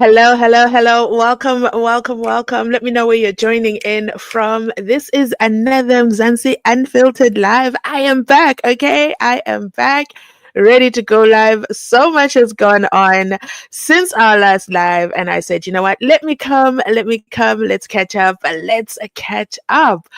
Hello, hello, hello. Welcome, welcome, welcome. Let me know where you're joining in from. This is another Mzansi Unfiltered live. I am back, okay? I am back, ready to go live. So much has gone on since our last live, and I said, you know what? Let me come. Let's catch up. Let's catch up.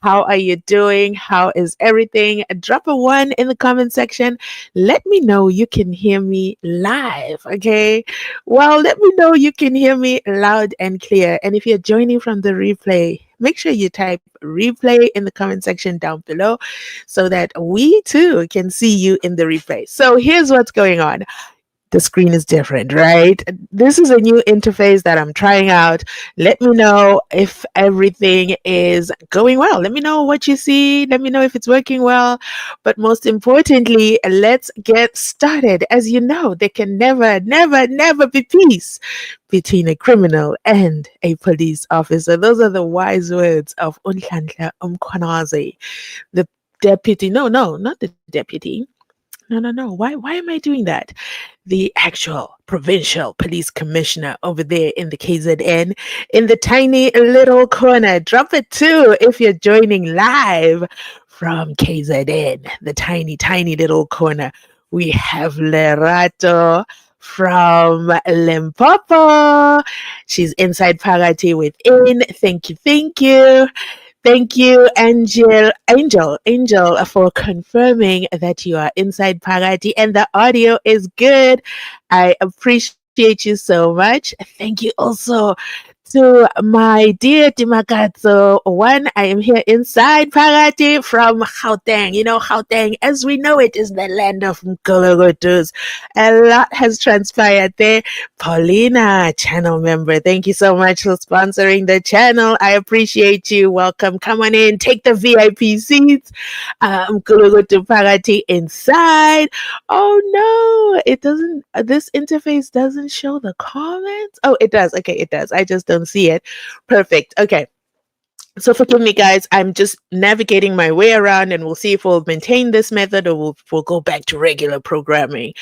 How are you doing? How is everything? Drop a one in the comment section. Let me know you can hear me live, okay? Well, let me know you can hear me loud and clear. And if you're joining from the replay, make sure you type replay in the comment section down below so that we too can see you in the replay. So here's what's going on. The screen is different, right? This is a new interface that I'm trying out. Let me know if everything is going well. Let me know what you see. Let me know if it's working well. But most importantly, let's get started. As you know, there can never, never, never be peace between a criminal and a police officer. Those are the wise words of Unhlanhla Umkhwanazi, the deputy. No, not the deputy. No. Why am I doing that? The actual provincial police commissioner over there in the KZN, in the tiny little corner. Drop it too if you're joining live from KZN, the tiny, tiny little corner. We have Lerato from Limpopo. She's inside Pagati within. Thank you, thank you. Thank you, Angel, for confirming that you are inside Pagati and the audio is good. I appreciate you so much. Thank you also to my dear Timakatso. One, I am here inside Pagati from Gauteng. You know, Gauteng, as we know it, is the land of Mkologotus. A lot has transpired there. Paulina, channel member, thank you so much for sponsoring the channel. I appreciate you. Welcome. Come on in. Take the VIP seats. Mkologotu Pagati inside. Oh no, it doesn't. This interface doesn't show the comments. Oh, it does. Okay, it does. I just don't see it. Perfect. Okay. So forgive me, guys. I'm just navigating my way around, and we'll see if we'll maintain this method or we'll go back to regular programming.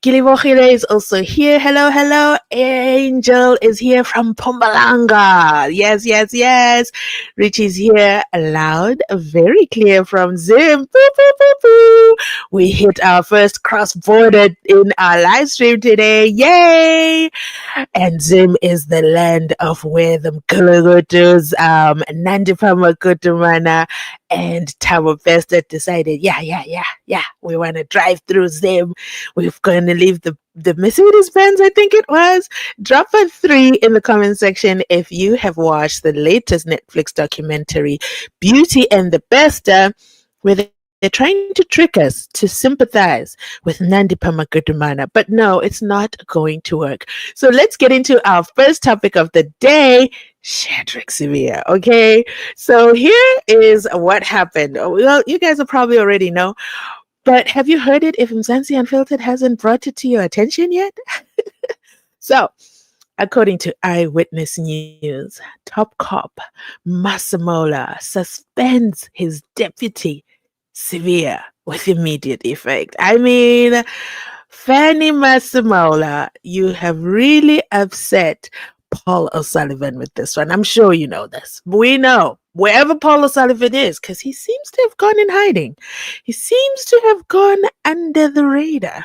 Kiliwohire is also here. Hello, hello. Angel is here from Pombalanga. Yes. Rich is here, loud, very clear from Zim. Boo, boo, boo, boo. We hit our first cross-border in our live stream today. Yay! And Zim is the land of where the Mkulugutus, NANDIPHA, MAGUDUMANA, and THABO Besta decided, we want to drive through Zim. We're going to leave the Mercedes Benz, I think it was. Drop a 3 in the comment section if you have watched the latest Netflix documentary, Beauty and the Besta, where they're trying to trick us to sympathize with NANDIPHA MAGUDUMANA. But no, it's not going to work. So let's get into our first topic of the day, SHADRACK SIBIYA. Okay, so here is what happened. Well, you guys will probably already know, but have you heard it if Mzansi Unfiltered hasn't brought it to your attention yet? So, according to Eyewitness News, top cop Masemola suspends his deputy Sibiya with immediate effect. I mean, Fanny Masemola, you have really upset Paul O'Sullivan with this one. I'm sure you know this. We know wherever Paul O'Sullivan is, because he seems to have gone in hiding. He seems to have gone under the radar.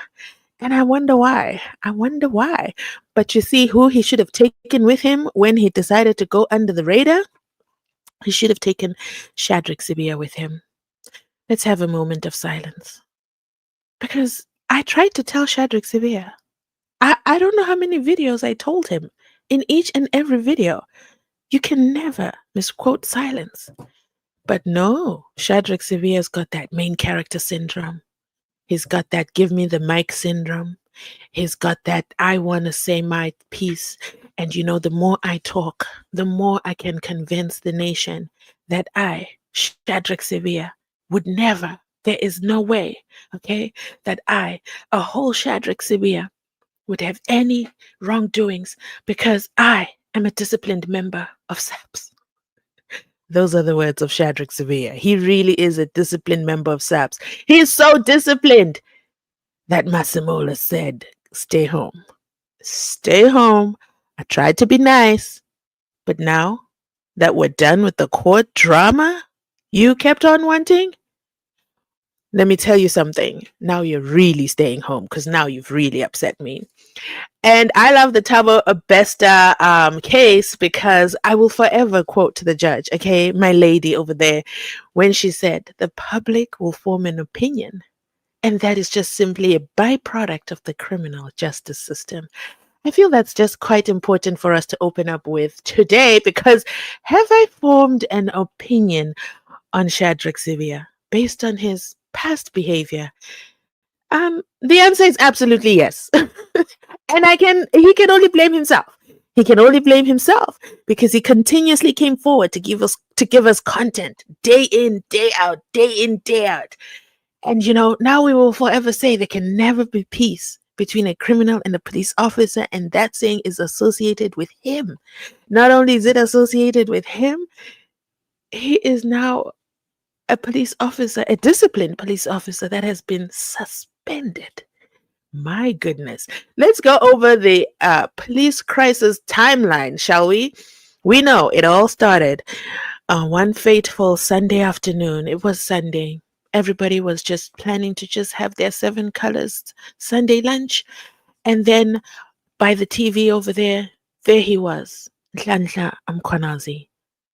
And I wonder why. But you see who he should have taken with him when he decided to go under the radar? He should have taken SHADRACK SIBIYA with him. Let's have a moment of silence. Because I tried to tell SHADRACK SIBIYA. I don't know how many videos I told him. In each and every video, you can never misquote silence. But no, SHADRACK SIBIYA's got that main character syndrome. He's got that give me the mic syndrome. He's got that I want to say my piece. And you know, the more I talk, the more I can convince the nation that I, SHADRACK SIBIYA, would never, there is no way, okay, that I, a whole SHADRACK SIBIYA, would have any wrongdoings because I am a disciplined member of SAPS. Those are the words of SHADRACK SIBIYA. He really is a disciplined member of SAPS. He is so disciplined that Masemola said, stay home. Stay home I tried to be nice, but now that we're done with the court drama you kept on wanting, let me tell you something. Now you're really staying home because now you've really upset me. And I love the THABO Besta case because I will forever quote to the judge, okay, my lady over there, when she said, the public will form an opinion. And that is just simply a byproduct of the criminal justice system. I feel that's just quite important for us to open up with today because have I formed an opinion on SHADRACK SIBIYA based on his past behavior? The answer is absolutely yes. And he can only blame himself. He can only blame himself because he continuously came forward to give us content day in, day out, day in, day out. And now we will forever say there can never be peace between a criminal and a police officer, and that saying is associated with him. Not only is it associated with him, he is now a police officer, a disciplined police officer that has been suspended. My goodness. Let's go over the police crisis timeline, shall we? We know it all started on one fateful Sunday afternoon. It was Sunday. Everybody was just planning to just have their 7 colors Sunday lunch. And then by the TV over there he was, Nhlanhla Mkhwanazi,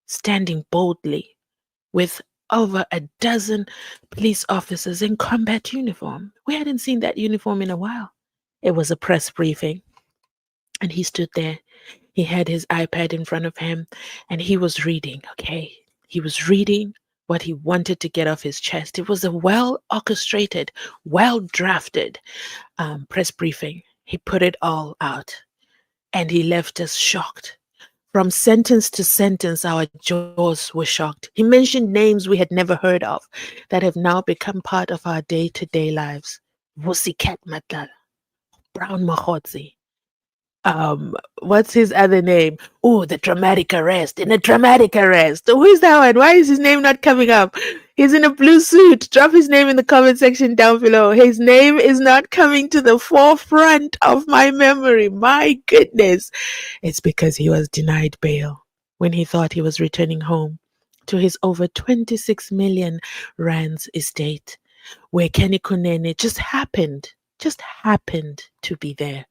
standing boldly with over a dozen police officers in combat uniform. We hadn't seen that uniform in a while. It was a press briefing. And he stood there. He had his iPad in front of him and he was reading, okay? He was reading what he wanted to get off his chest. It was a well-orchestrated, well-drafted press briefing. He put it all out and he left us shocked. From sentence to sentence, our jaws were shocked. He mentioned names we had never heard of that have now become part of our day-to-day lives. Vusikat Matlala, Brown Mahotsi. What's his other name? Oh, the dramatic arrest. In a dramatic arrest. Who is that one? Why is his name not coming up? He's in a blue suit. Drop his name in the comment section down below. His name is not coming to the forefront of my memory. My goodness. It's because he was denied bail when he thought he was returning home to his over 26 million rands estate, where Kenny Kunene just happened to be there.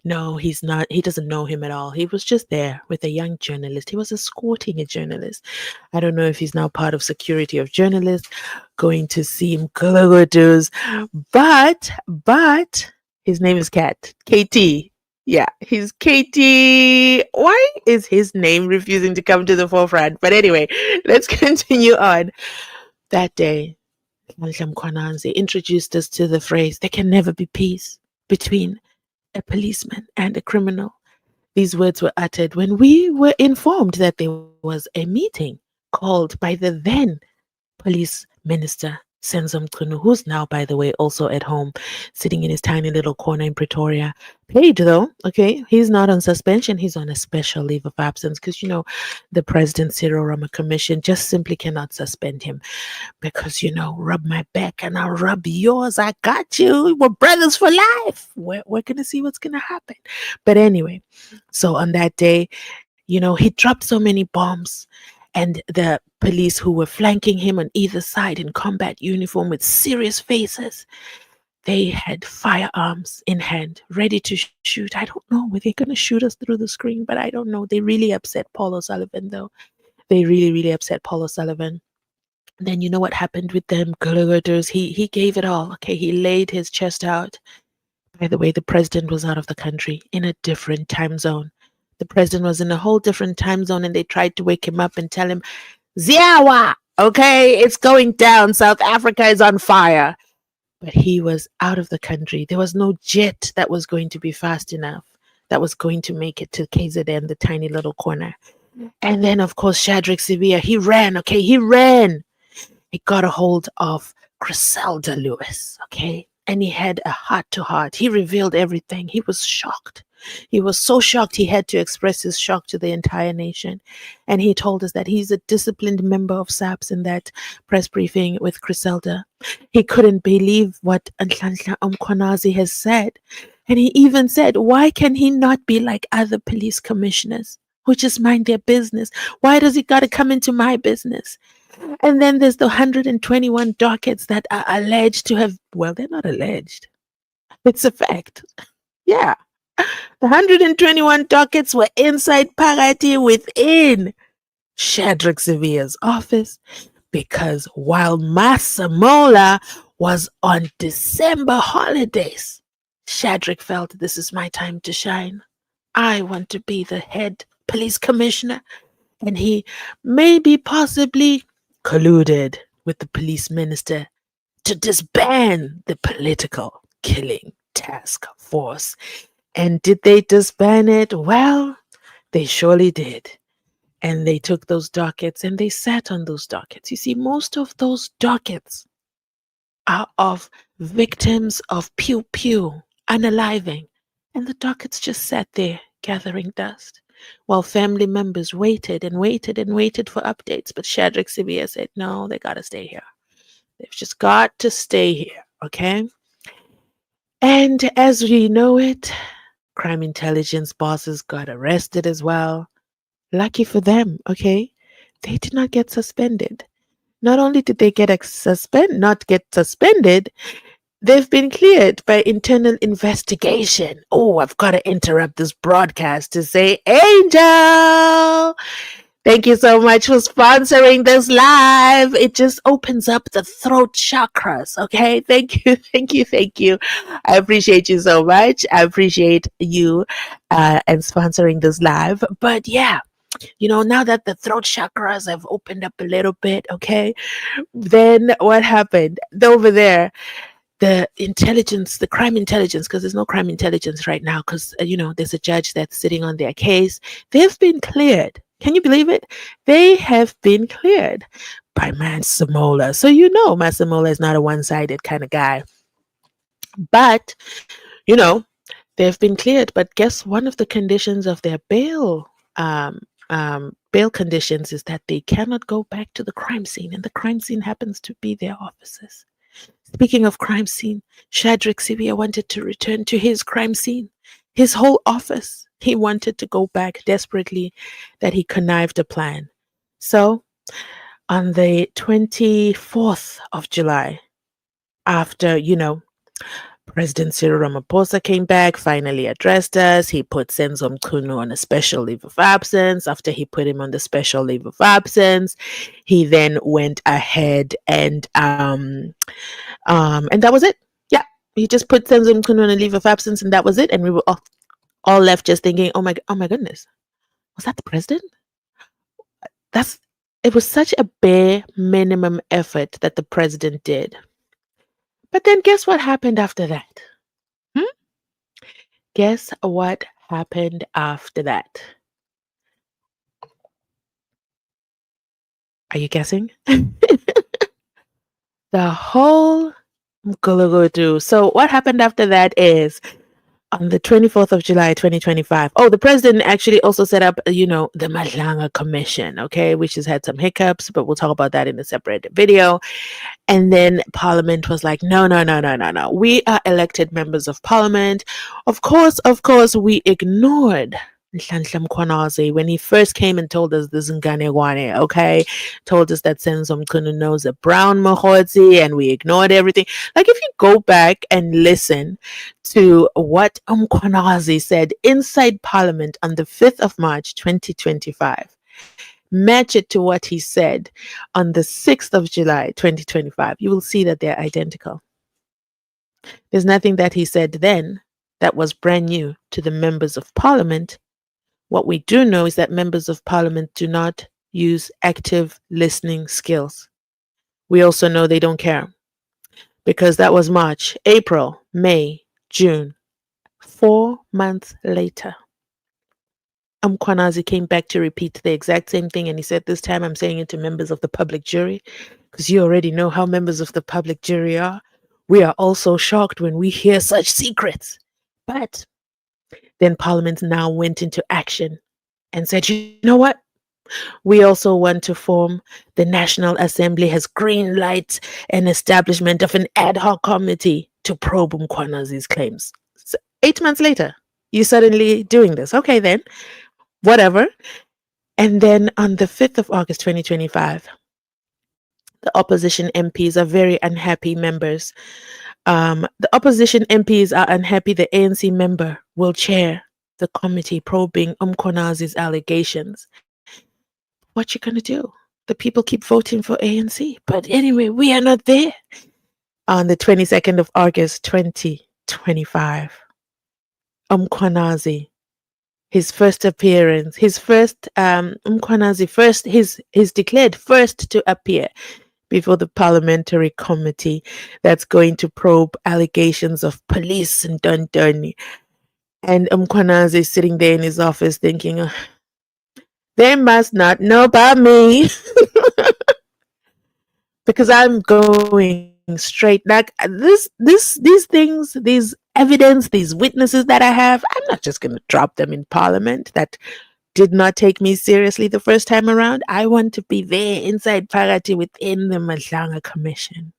No, he's not. He doesn't know him at all. He was just there with a young journalist. He was escorting a journalist. I don't know if he's now part of security of journalists, going to see him, but his name is KT. Yeah, he's KT. Why is his name refusing to come to the forefront? But anyway, let's continue on. That day, Nhlanhla Mkhwanazi introduced us to the phrase, there can never be peace between a policeman and a criminal. These words were uttered when we were informed that there was a meeting called by the then police minister, Senzo Mchunu, who's now, by the way, also at home, sitting in his tiny little corner in Pretoria. Paid though, okay? He's not on suspension. He's on a special leave of absence because, the President Cyril Rama Commission just simply cannot suspend him because, rub my back and I'll rub yours. I got you. We're brothers for life. We're going to see what's going to happen. But anyway, so on that day, he dropped so many bombs. And the police who were flanking him on either side in combat uniform with serious faces, they had firearms in hand, ready to shoot. I don't know, were they going to shoot us through the screen? But I don't know. They really upset Paul O'Sullivan, though. They really, really upset Paul O'Sullivan. Then you know what happened with them? He gave it all. Okay, he laid his chest out. By the way, the president was out of the country in a different time zone. The president was in a whole different time zone and they tried to wake him up and tell him, Ziawa, okay, it's going down. South Africa is on fire. But he was out of the country. There was no jet that was going to be fast enough, that was going to make it to KZN, the tiny little corner. And then, of course, SHADRACK SIBIYA, he ran. He got a hold of Griselda Lewis, okay? And he had a heart-to-heart. He revealed everything. He was shocked. He was so shocked he had to express his shock to the entire nation. And he told us that he's a disciplined member of SAPS in that press briefing with Griselda. He couldn't believe what Nhlanhla Mkhwanazi has said. And he even said, why can he not be like other police commissioners who just mind their business? Why does he got to come into my business? And then there's the 121 dockets that are alleged to have, well, they're not alleged. It's a fact. Yeah. The 121 dockets were inside Parati within SHADRACK SIBIYA's office because while Masamola was on December holidays, SHADRACK felt this is my time to shine. I want to be the head police commissioner. And he maybe possibly colluded with the police minister to disband the political killing task force. And did they disband it? Well, they surely did. And they took those dockets and they sat on those dockets. You see, most of those dockets are of victims of pew pew, unaliving. And the dockets just sat there gathering dust while family members waited and waited and waited for updates. But SHADRACK SIBIYA said, no, they got to stay here. They've just got to stay here, okay? And as we know it, crime intelligence bosses got arrested as well. Lucky for them, okay? They did not get suspended. Not only did they not get suspended, they've been cleared by internal investigation. Oh, I've got to interrupt this broadcast to say, Angel, thank you so much for sponsoring this live. It just opens up the throat chakras. Okay. Thank you. Thank you. Thank you. I appreciate you so much. I appreciate you and sponsoring this live. But yeah, now that the throat chakras have opened up a little bit, okay, then what happened over there? The intelligence, the crime intelligence, because there's no crime intelligence right now, because, there's a judge that's sitting on their case. They've been cleared. Can you believe it? They have been cleared by Masamola. So, Masamola is not a one-sided kind of guy. But, they've been cleared. But guess one of the conditions of their bail conditions is that they cannot go back to the crime scene. And the crime scene happens to be their offices. Speaking of crime scene, SHADRACK SIBIYA wanted to return to his crime scene, his whole office. He wanted to go back desperately, that he connived a plan. So on the 24th of July, after, President Cyril Ramaphosa came back, finally addressed us. He put Senzo Mchunu on a special leave of absence. After he put him on the special leave of absence, he then went ahead and that was it. Yeah, he just put Senzo Mchunu on a leave of absence, and that was it. And we were all left just thinking, oh my goodness, was that the president? It was such a bare minimum effort that the president did. But then guess what happened after that? Guess what happened after that? Are you guessing? The whole Mgologodu. So what happened after that is on the 24th of July, 2025. Oh, the president actually also set up, the Madlanga Commission, okay, which has had some hiccups, but we'll talk about that in a separate video. And then Parliament was like, no. We are elected members of Parliament. Of course, we ignored Nhlanhla Mkhwanazi when he first came and told us this Nganegwane, okay? Told us that Senzo Mchunu knows a brown Mahotsi, and we ignored everything. Like, if you go back and listen to what Mkhwanazi said inside Parliament on the 5th of March, 2025, match it to what he said on the 6th of July, 2025, you will see that they're identical. There's nothing that he said then that was brand new to the members of Parliament. What we do know is that members of Parliament do not use active listening skills. We also know they don't care, because that was March, April, May, June. 4 months later, Mkhwanazi came back to repeat the exact same thing, and he said, this time I'm saying it to members of the public jury, because you already know how members of the public jury are. We are also shocked when we hear such secrets. But then Parliament now went into action and said, you know what? We also want to form, the National Assembly has green light an establishment of an ad hoc committee to probe Mkhwanazi's claims. 8 months later, you suddenly doing this. Okay, then, whatever. And then on the 5th of August 2025, the opposition MPs are very unhappy members. The opposition MPs are unhappy the ANC member will chair the committee probing Umkonazi's allegations. What you gonna do? The people keep voting for ANC. But anyway, we are not there. On the 22nd of August 2025, Umkonazi, his first appearance, his first Umkonazi first he's declared first to appear before the parliamentary committee that's going to probe allegations of police and Dundee. And Umkonazi is sitting there in his office thinking, "Oh, they must not know about me because I'm going straight. Like these things, these evidence, these witnesses that I have, I'm not just going to drop them in parliament that did not take me seriously the first time around. I want to be there inside Parati within the Madlanga Commission."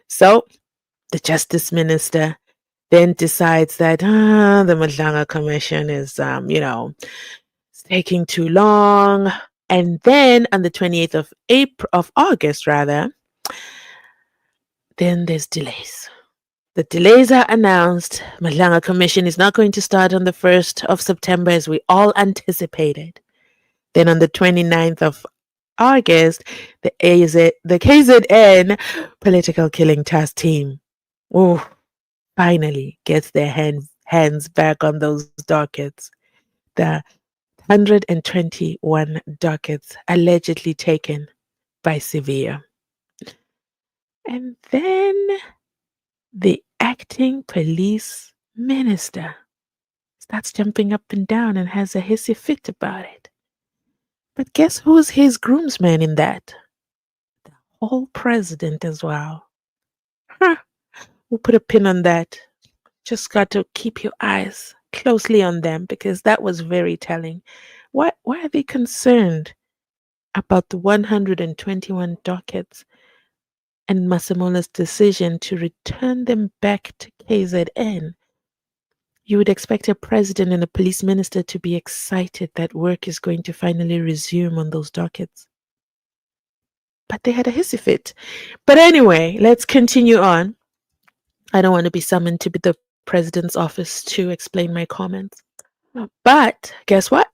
So the Justice Minister then decides that the Madlanga Commission is, it's taking too long. And then on the 28th of August, rather, then there's delays. The delays are announced. Madlanga Commission is not going to start on the 1st of September as we all anticipated. Then on the 29th of August, the KZN Political Killing Task Team finally gets their hands back on those dockets. The 121 dockets allegedly taken by Sibiya. And then the acting police minister starts jumping up and down and has a hissy fit about it. But guess who's his groomsman in that? The whole president as well. Huh. We'll put a pin on that. Just got to keep your eyes closely on them because that was very telling. Why are they concerned about the 121 dockets and Masamola's decision to return them back to KZN? You would expect a president and a police minister to be excited that work is going to finally resume on those dockets. But they had a hissy fit. But anyway, let's continue on. I don't want to be summoned to the president's office to explain my comments. But guess what?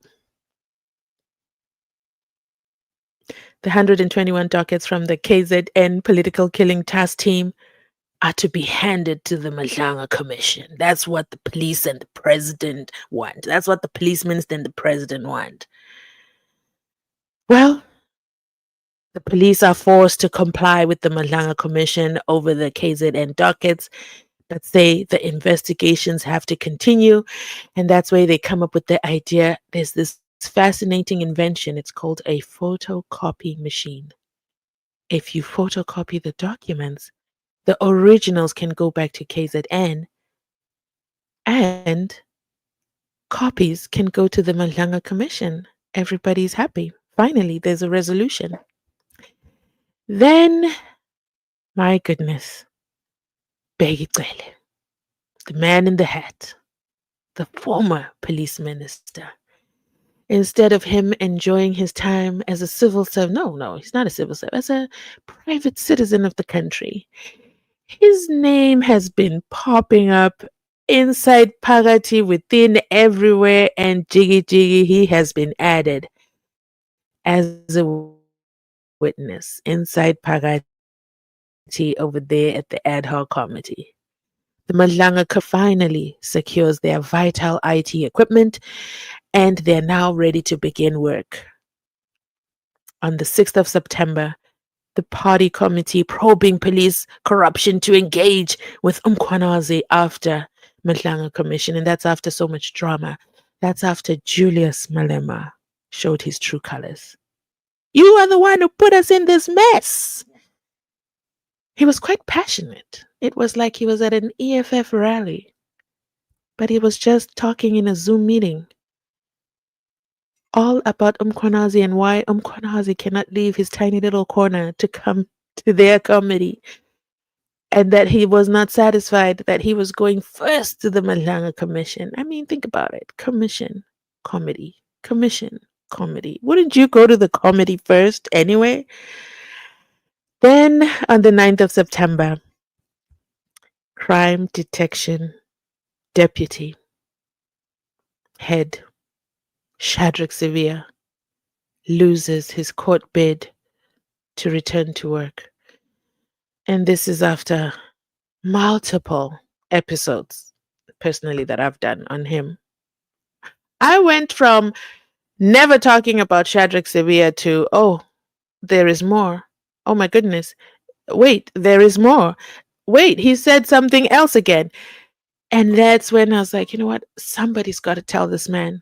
The 121 dockets from the KZN Political Killing Task Team are to be handed to the Madlanga Commission. That's what the police and the president want. That's what the police minister and the president want. Well, the police are forced to comply with the Madlanga Commission over the KZN dockets that say the investigations have to continue. And that's where they come up with the idea. There's this fascinating invention. It's called a photocopy machine. If you photocopy the documents, the originals can go back to KZN and copies can go to the Madlanga Commission. Everybody's happy. Finally, there's a resolution. Then, my goodness, Begicele, the man in the hat, the former police minister, instead of him enjoying his time as a civil servant, no, he's not a civil servant, as a private citizen of the country, his name has been popping up inside Pagati, within, everywhere, and jiggy he has been added as a witness inside Pagati over there at the ad hoc committee. The Madlanga finally secures their vital IT equipment and they're now ready to begin work. On the 6th of September, the party committee probing police corruption to engage with Umkhwanazi after Madlanga Commission, and that's after so much drama. That's after Julius Malema showed his true colors. You are the one who put us in this mess. He was quite passionate. It was like he was at an EFF rally, but he was just talking in a Zoom meeting all about Umkhwanazi and why Umkhwanazi cannot leave his tiny little corner to come to their committee. and that he was not satisfied that he was going first to the Malanga Commission. I mean, think about it. Commission, comedy, commission, comedy. Wouldn't you go to the comedy first anyway? Then on the 9th of September, Crime Detection Deputy Head SHADRACK SIBIYA loses his court bid to return to work. And this is after multiple episodes, personally, that I've done on him. I went from never talking about SHADRACK SIBIYA to, oh, there is more. Oh my goodness. Wait, there is more. Wait, he said something else again. And that's when I was like, you know what? Somebody's got to tell this man.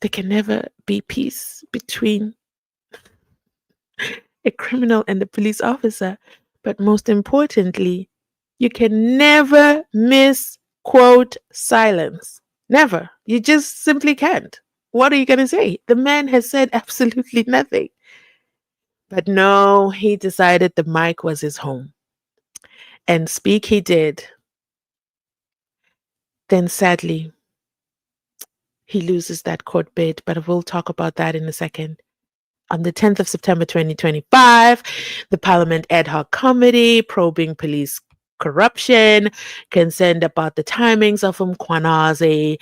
There can never be peace between a criminal and a police officer. But most importantly, you can never misquote silence. Never. You just simply can't. What are you going to say? The man has said absolutely nothing. But no, he decided the mic was his home. And speak he did. Then sadly, he loses that court bid, but we'll talk about that in a second. On the 10th of September 2025, the Parliament Ad Hoc Committee probing police corruption, concerned about the timings of Mkhwanazi,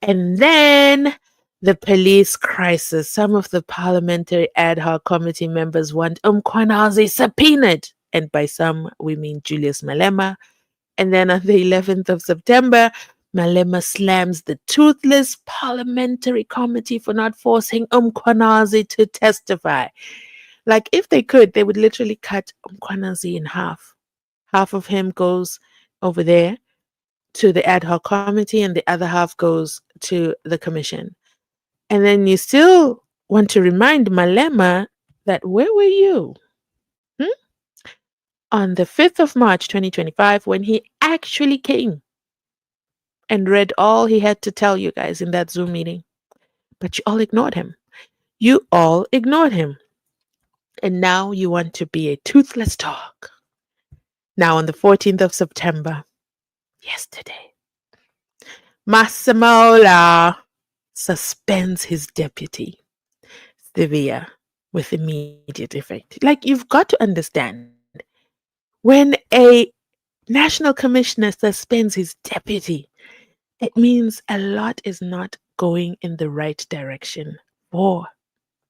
and then the police crisis. Some of the Parliamentary Ad Hoc Committee members want Mkhwanazi subpoenaed, and by some we mean Julius Malema. And then on the 11th of September, Malema slams the toothless parliamentary committee for not forcing Mkhwanazi to testify. Like, if they could, they would literally cut Mkhwanazi in half. Half of him goes over there to the ad hoc committee, and the other half goes to the commission. And then you still want to remind Malema that where were you? On the 5th of March 2025, when he actually came and read all he had to tell you guys in that Zoom meeting. But you all ignored him. You all ignored him. And now you want to be a toothless dog. Now on the 14th of September, yesterday, Masemola suspends his deputy, Sibia, with immediate effect. Like, you've got to understand, when a national commissioner suspends his deputy, it means a lot is not going in the right direction. For,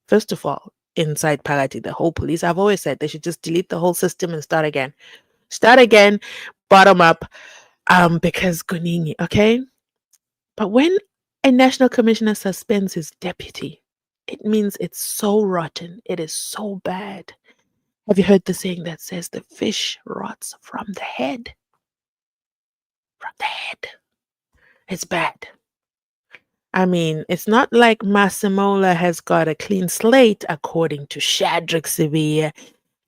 first of all, inside Parati, the whole police, I've always said they should just delete the whole system and start again. Start again, bottom up, because Gunini, okay? But when a national commissioner suspends his deputy, it means it's so rotten. It is so bad. Have you heard the saying that says the fish rots from the head? From the head. It's bad. I mean, it's not like Masemola has got a clean slate, according to SHADRACK SIBIYA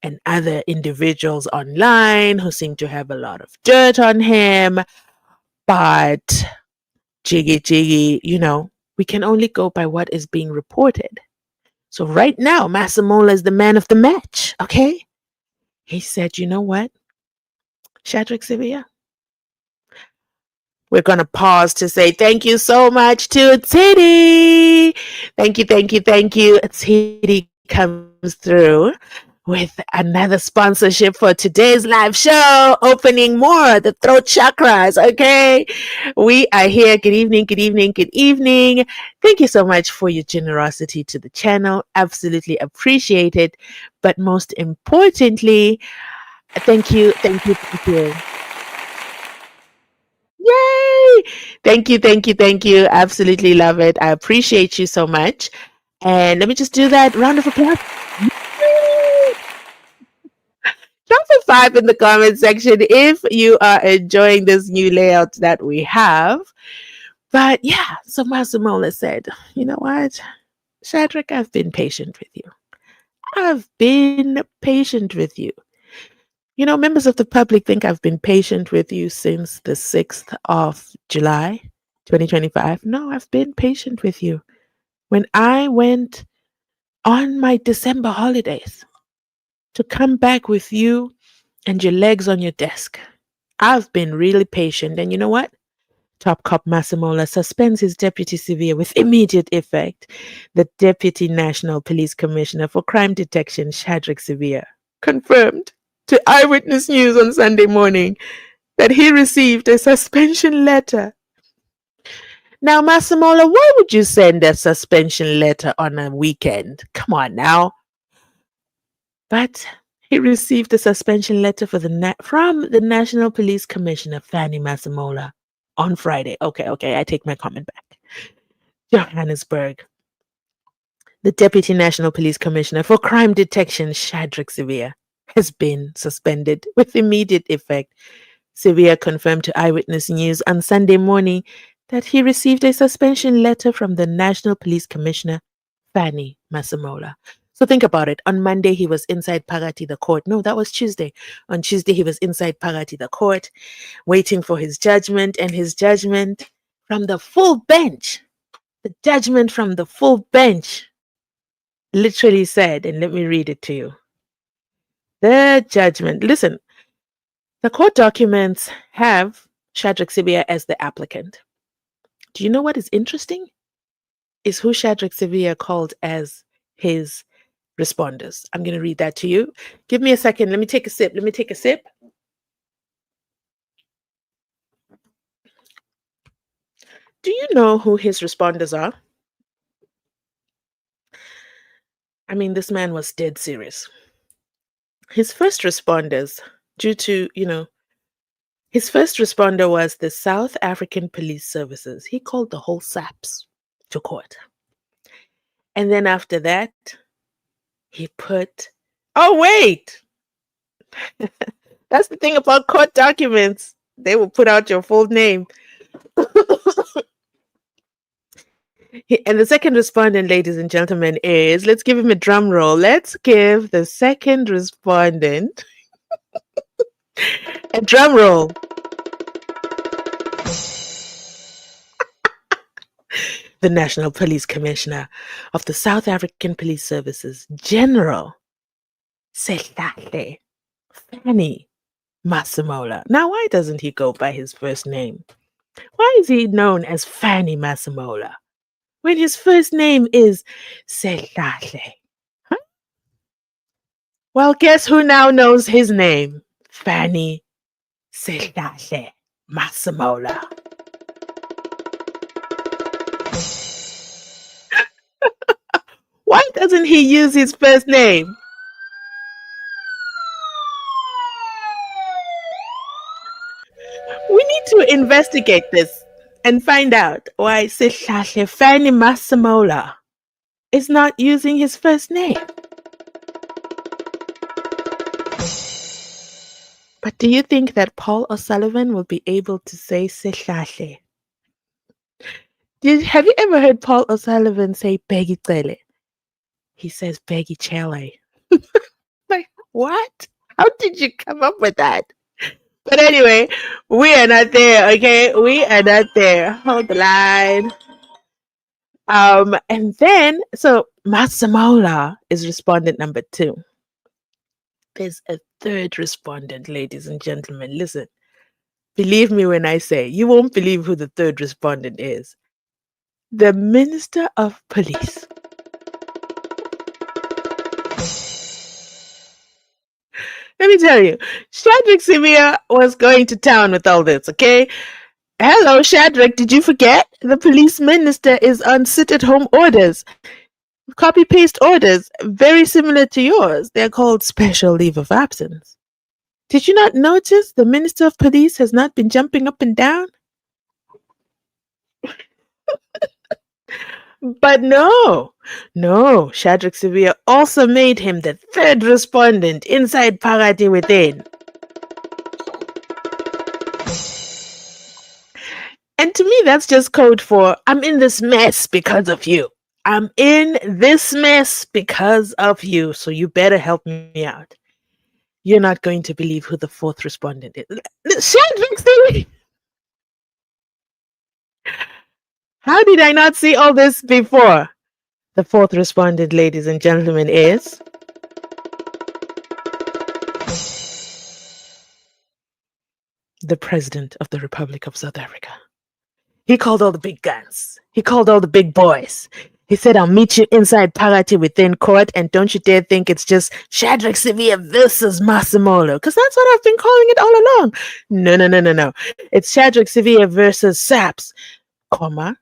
and other individuals online who seem to have a lot of dirt on him. But jiggy, we can only go by what is being reported. So right now, Masemola is the man of the match, okay? He said, you know what, SHADRACK SIBIYA? We're going to pause to say thank you so much to Titi. Thank you. Titi comes through with another sponsorship for today's live show, opening more the throat chakras, okay? We are here. Good evening. Thank you so much for your generosity to the channel. Absolutely appreciate it. But most importantly, thank you. Yay! Thank you. Absolutely love it. I appreciate you so much. And let me just do that round of applause. Drop a 5 in the comment section if you are enjoying this new layout that we have. But yeah, so Masemola said, you know what, SHADRACK, I've been patient with you. Members of the public think I've been patient with you since the 6th of July, 2025. No, I've been patient with you. When I went on my December holidays to come back with you and your legs on your desk. I've been really patient, and you know what? Top cop Masemola suspends his Deputy Severe with immediate effect. The Deputy National Police Commissioner for Crime Detection, SHADRACK SIBIYA, confirmed to Eyewitness News on Sunday morning that he received a suspension letter. Now, Masemola, why would you send a suspension letter on a weekend? Come on now. But he received a suspension letter from the National Police Commissioner, Fanny Masemola, on Friday. Okay, I take my comment back. Johannesburg. The Deputy National Police Commissioner for Crime Detection, SHADRACK SIBIYA, has been suspended with immediate effect. SIBIYA confirmed to Eyewitness News on Sunday morning that he received a suspension letter from the National Police Commissioner, Fanny Masemola. So think about it. On Monday, he was inside Phakathi, the court. No, that was Tuesday. On Tuesday, he was inside Phakathi, the court, waiting for his judgment, and his judgment from the full bench. The judgment from the full bench literally said, and let me read it to you. The judgment, listen, the court documents have SHADRACK SIBIYA as the applicant. Do you know what is interesting? Is who SHADRACK SIBIYA called as his responders. I'm going to read that to you. Give me a second. Let me take a sip. Do you know who his responders are? I mean, this man was dead serious. His first responders, his first responder was the South African Police Services. He called the whole SAPS to court. And then after that, he put, oh, wait. That's the thing about court documents. They will put out your full name. And the second respondent, ladies and gentlemen, is, let's give him a drum roll. Let's give the second respondent a drum roll. The National Police Commissioner of the South African Police Services, General Sehlahle Fanny Masemola. Now, why doesn't he go by his first name? Why is he known as Fanny Masemola when his first name is Sehlahle? Huh? Well, guess who now knows his name? Fanny Sehlahle Masemola. Why doesn't he use his first name? We need to investigate this and find out why Sehlahle Fanny Masemola is not using his first name. But do you think that Paul O'Sullivan will be able to say Sehlahle? Have you ever heard Paul O'Sullivan say Peggy Cele? He says Peggy Chele. Like, what? How did you come up with that? But anyway, we are not there, okay? We are not there. Hold the line. And then, so Masemola is respondent number 2. There's a third respondent, ladies and gentlemen. Listen, believe me when I say, you won't believe who the third respondent is. The Minister of Police. Let me tell you, SHADRACK SIBIYA was going to town with all this, okay? Hello, SHADRACK, did you forget? The police minister is on sit-at-home orders. Copy-paste orders, very similar to yours. They're called special leave of absence. Did you not notice the Minister of Police has not been jumping up and down? But no, SHADRACK SIBIYA also made him the third respondent inside Phakathi within. And to me, that's just code for, I'm in this mess because of you. I'm in this mess because of you, so you better help me out. You're not going to believe who the fourth respondent is. SHADRACK SIBIYA! How did I not see all this before? The fourth respondent, ladies and gentlemen, is the President of the Republic of South Africa. He called all the big guns. He called all the big boys. He said, I'll meet you inside Pagati within court, and don't you dare think it's just SHADRACK SIBIYA versus Masimolo, because that's what I've been calling it all along. No, no, no, no, no. It's SHADRACK SIBIYA versus SAPS, comma,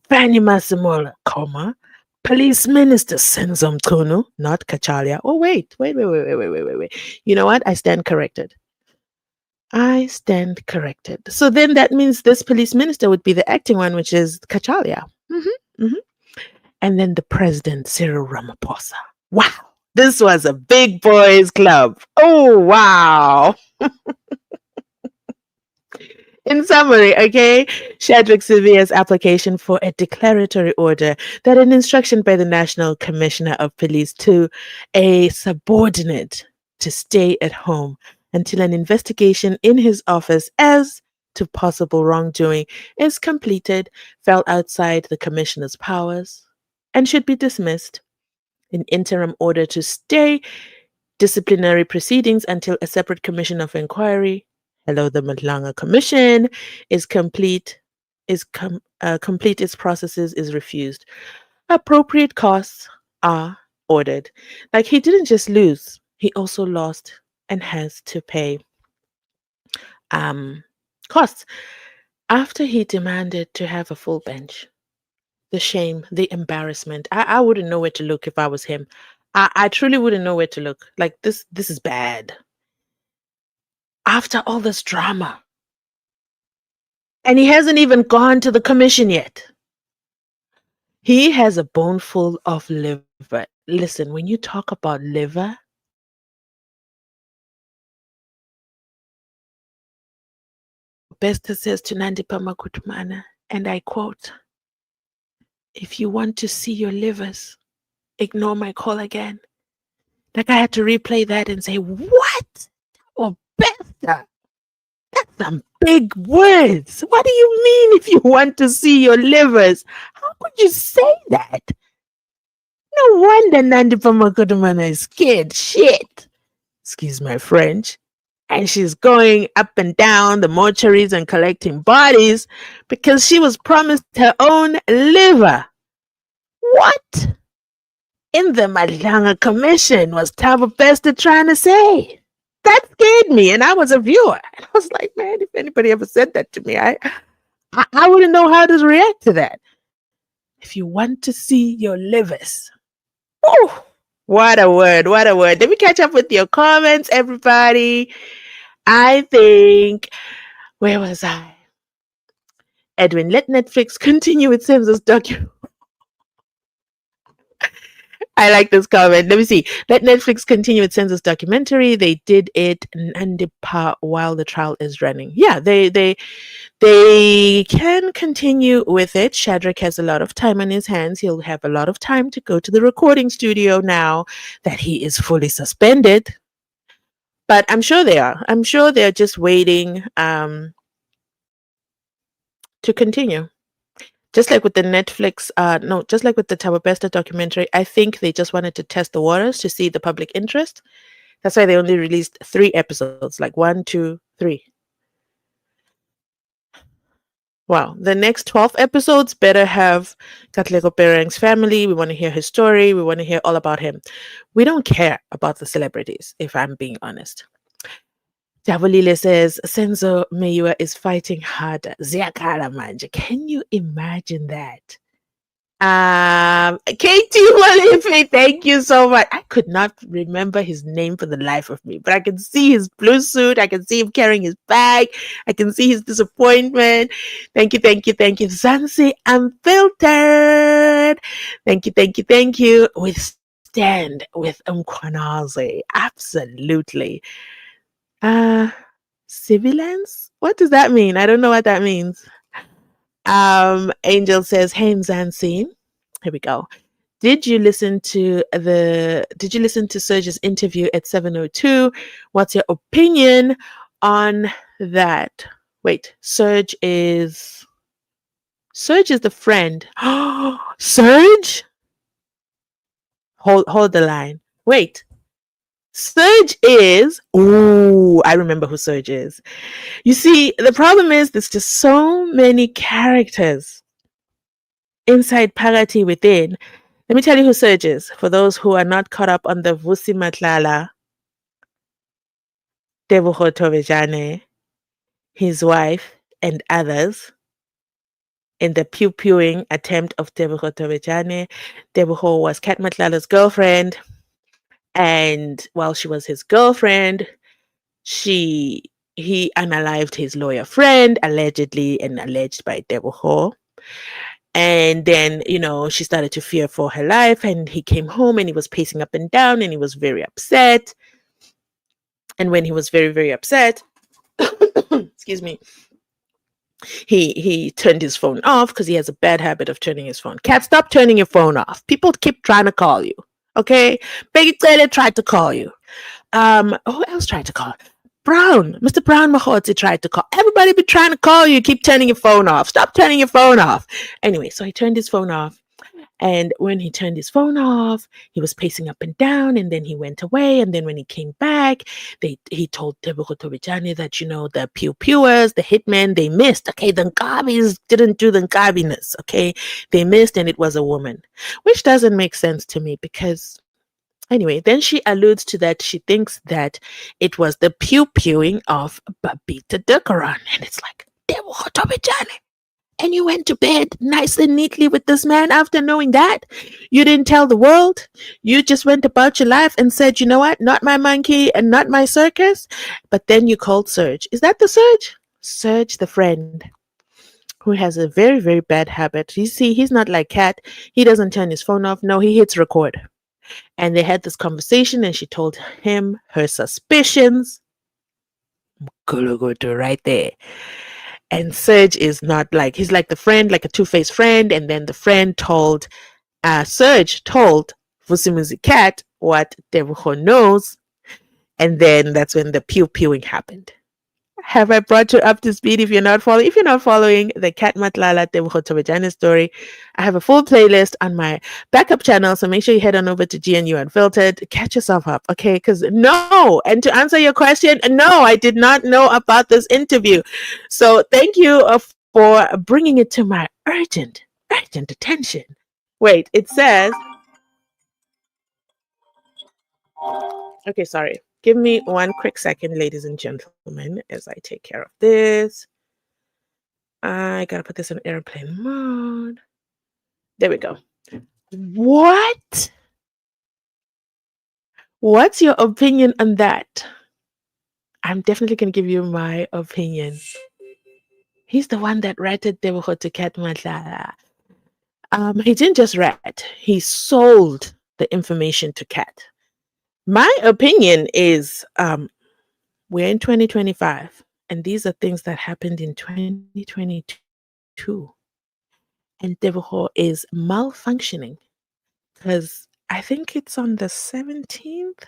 Fanny Masimolo, comma, Police Minister Senzo Mchunu, not Kachalia. Oh, wait. You know what? I stand corrected. I stand corrected. So then that means this police minister would be the acting one, which is Kachalia. And then the president, Cyril Ramaphosa. Wow. This was a big boys club. Oh, wow. In summary, okay, SHADRACK SIBIYA's application for a declaratory order that an instruction by the National Commissioner of Police to a subordinate to stay at home until an investigation in his office as to possible wrongdoing is completed fell outside the commissioner's powers and should be dismissed. An interim order to stay disciplinary proceedings until a separate commission of inquiry, hello the Madlanga Commission, is complete its processes is refused. Appropriate costs are ordered. Like, he didn't just lose, he also lost and has to pay costs after he demanded to have a full bench. The shame, the embarrassment. I wouldn't know where to look if I was him. I truly wouldn't know where to look. Like, this is bad. After all this drama. And he hasn't even gone to the commission yet. He has a bone full of liver. Listen, when you talk about liver, Bester says to NANDIPHA MAGUDUMANA, and I quote, if you want to see your livers, ignore my call again. Like, I had to replay that and say, what? Oh, Bester, that's some big words. What do you mean if you want to see your livers? How could you say that? No wonder NANDIPHA MAGUDUMANA is scared shit. Excuse my French. And she's going up and down the mortuaries and collecting bodies because she was promised her own liver. What in the Madlanga Commission was THABO Bester trying to say? That scared me, and I was a viewer. And I was like, man, if anybody ever said that to me, I wouldn't know how to react to that. If you want to see your livers. Oh, what a word, what a word. Let me catch up with your comments, everybody. I think, where was I? Edwin, let Netflix continue with census document. I like this comment. Let me see. Let Netflix continue its census documentary. They did it in NANDIPHA while the trial is running. Yeah, they can continue with it. SHADRACK has a lot of time on his hands. He'll have a lot of time to go to the recording studio now that he is fully suspended. But I'm sure they are. I'm sure they're just waiting to continue. Just like with the Netflix, just like with the THABO Bester documentary, I think they just wanted to test the waters to see the public interest. That's why they only released 3 episodes, like 1, 2, 3. Wow, the next 12 episodes better have Katlego Pereng's family. We want to hear his story. We want to hear all about him. We don't care about the celebrities, if I'm being honest. Javolile says, Senzo Meyiwa is fighting harder. Ziyakhala manje. Can you imagine that? Katie Malifi, thank you so much. I could not remember his name for the life of me, but I can see his blue suit. I can see him carrying his bag. I can see his disappointment. Thank you. Mzansi Unfiltered. Thank you. Withstand with Umkwanaze. Absolutely. Civilians? What does that mean? I don't know what that means. Angel says, hey Mzansi. Here we go. Did you listen to Serge's interview at 7:02? What's your opinion on that? Wait, Serge is the friend. Serge? Hold the line. Wait. Serge is, oh, I remember who Serge is. You see, the problem is there's just so many characters inside Parati within. Let me tell you who Serge is, for those who are not caught up on the Vusi Matlala, Tebogo Tovejane, his wife, and others in the pew-pewing attempt of Tebogo Tovejane. Tebogo was Kat Matlala's girlfriend, and while she was his girlfriend, he unalived his lawyer friend, allegedly and alleged by Tebogo. And then, she started to fear for her life, and he came home and he was pacing up and down and he was very upset. And when he was very, very upset, excuse me, he turned his phone off because he has a bad habit of turning his phone. Cat, stop turning your phone off. People keep trying to call you. Okay? Peggy Taylor tried to call you. Who else tried to call? Brown. Mr. Brown Mahotzi tried to call. Everybody be trying to call you. Keep turning your phone off. Stop turning your phone off. Anyway, so he turned his phone off. And when he turned his phone off, he was pacing up and down, and then he went away. And then when he came back, he told Tebogo Tovejane that, the pew-pewers, the hitmen, they missed. Okay, the Nkabis didn't do the Nkabiness. Okay, they missed, and it was a woman, which doesn't make sense to me because, anyway, then she alludes to that she thinks that it was the pew-pewing of Babita Dukaran. And it's like, Tebogo Tovejane. And you went to bed nice and neatly with this man after knowing that? You didn't tell the world? You just went about your life and said, you know what? Not my monkey and not my circus? But then you called Serge. Is that the Serge? Serge, the friend, who has a very, very bad habit. You see, he's not like Kat. He doesn't turn his phone off. No, he hits record. And they had this conversation and she told him her suspicions. Right there. And Serge is not like, he's like the friend, like a two-faced friend. And then the friend told, Serge told Vusimuzi Cat what Tebogo knows. And then that's when the pew-pewing happened. Have I brought you up to speed? If you're not following the Kat Matlala Tebogo Tovejane story, I have a full playlist on my backup channel. So make sure you head on over to GNU Unfiltered. Catch yourself up, okay? Because no, and to answer your question, no, I did not know about this interview. So thank you for bringing it to my urgent attention. Wait, it says, okay, sorry. Give me one quick second, ladies and gentlemen, as I take care of this. I gotta put this in airplane mode. There we go. What? What's your opinion on that? I'm definitely gonna give you my opinion. He's the one that ratted Tebogo to Kat Matlala. He didn't just rat, he sold the information to Kat. My opinion is we're in 2025, and these are things that happened in 2022. And Tebogo is malfunctioning because I think it's on the 17th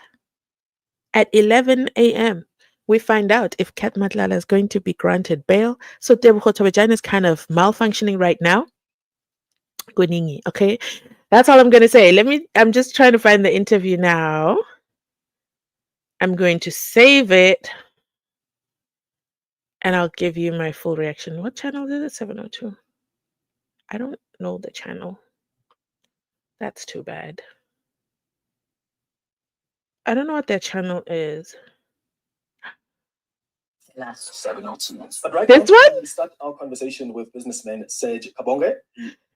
at 11 a.m. We find out if Kat Matlala is going to be granted bail. So Tebogo Tovejane is kind of malfunctioning right now. Guningi, okay? That's all I'm going to say. I'm just trying to find the interview now. I'm going to save it. And I'll give you my full reaction. What channel is it? 702. I don't know the channel. That's too bad. I don't know what their channel is. But right this now, one? we start our conversation with businessman Serge Kabong.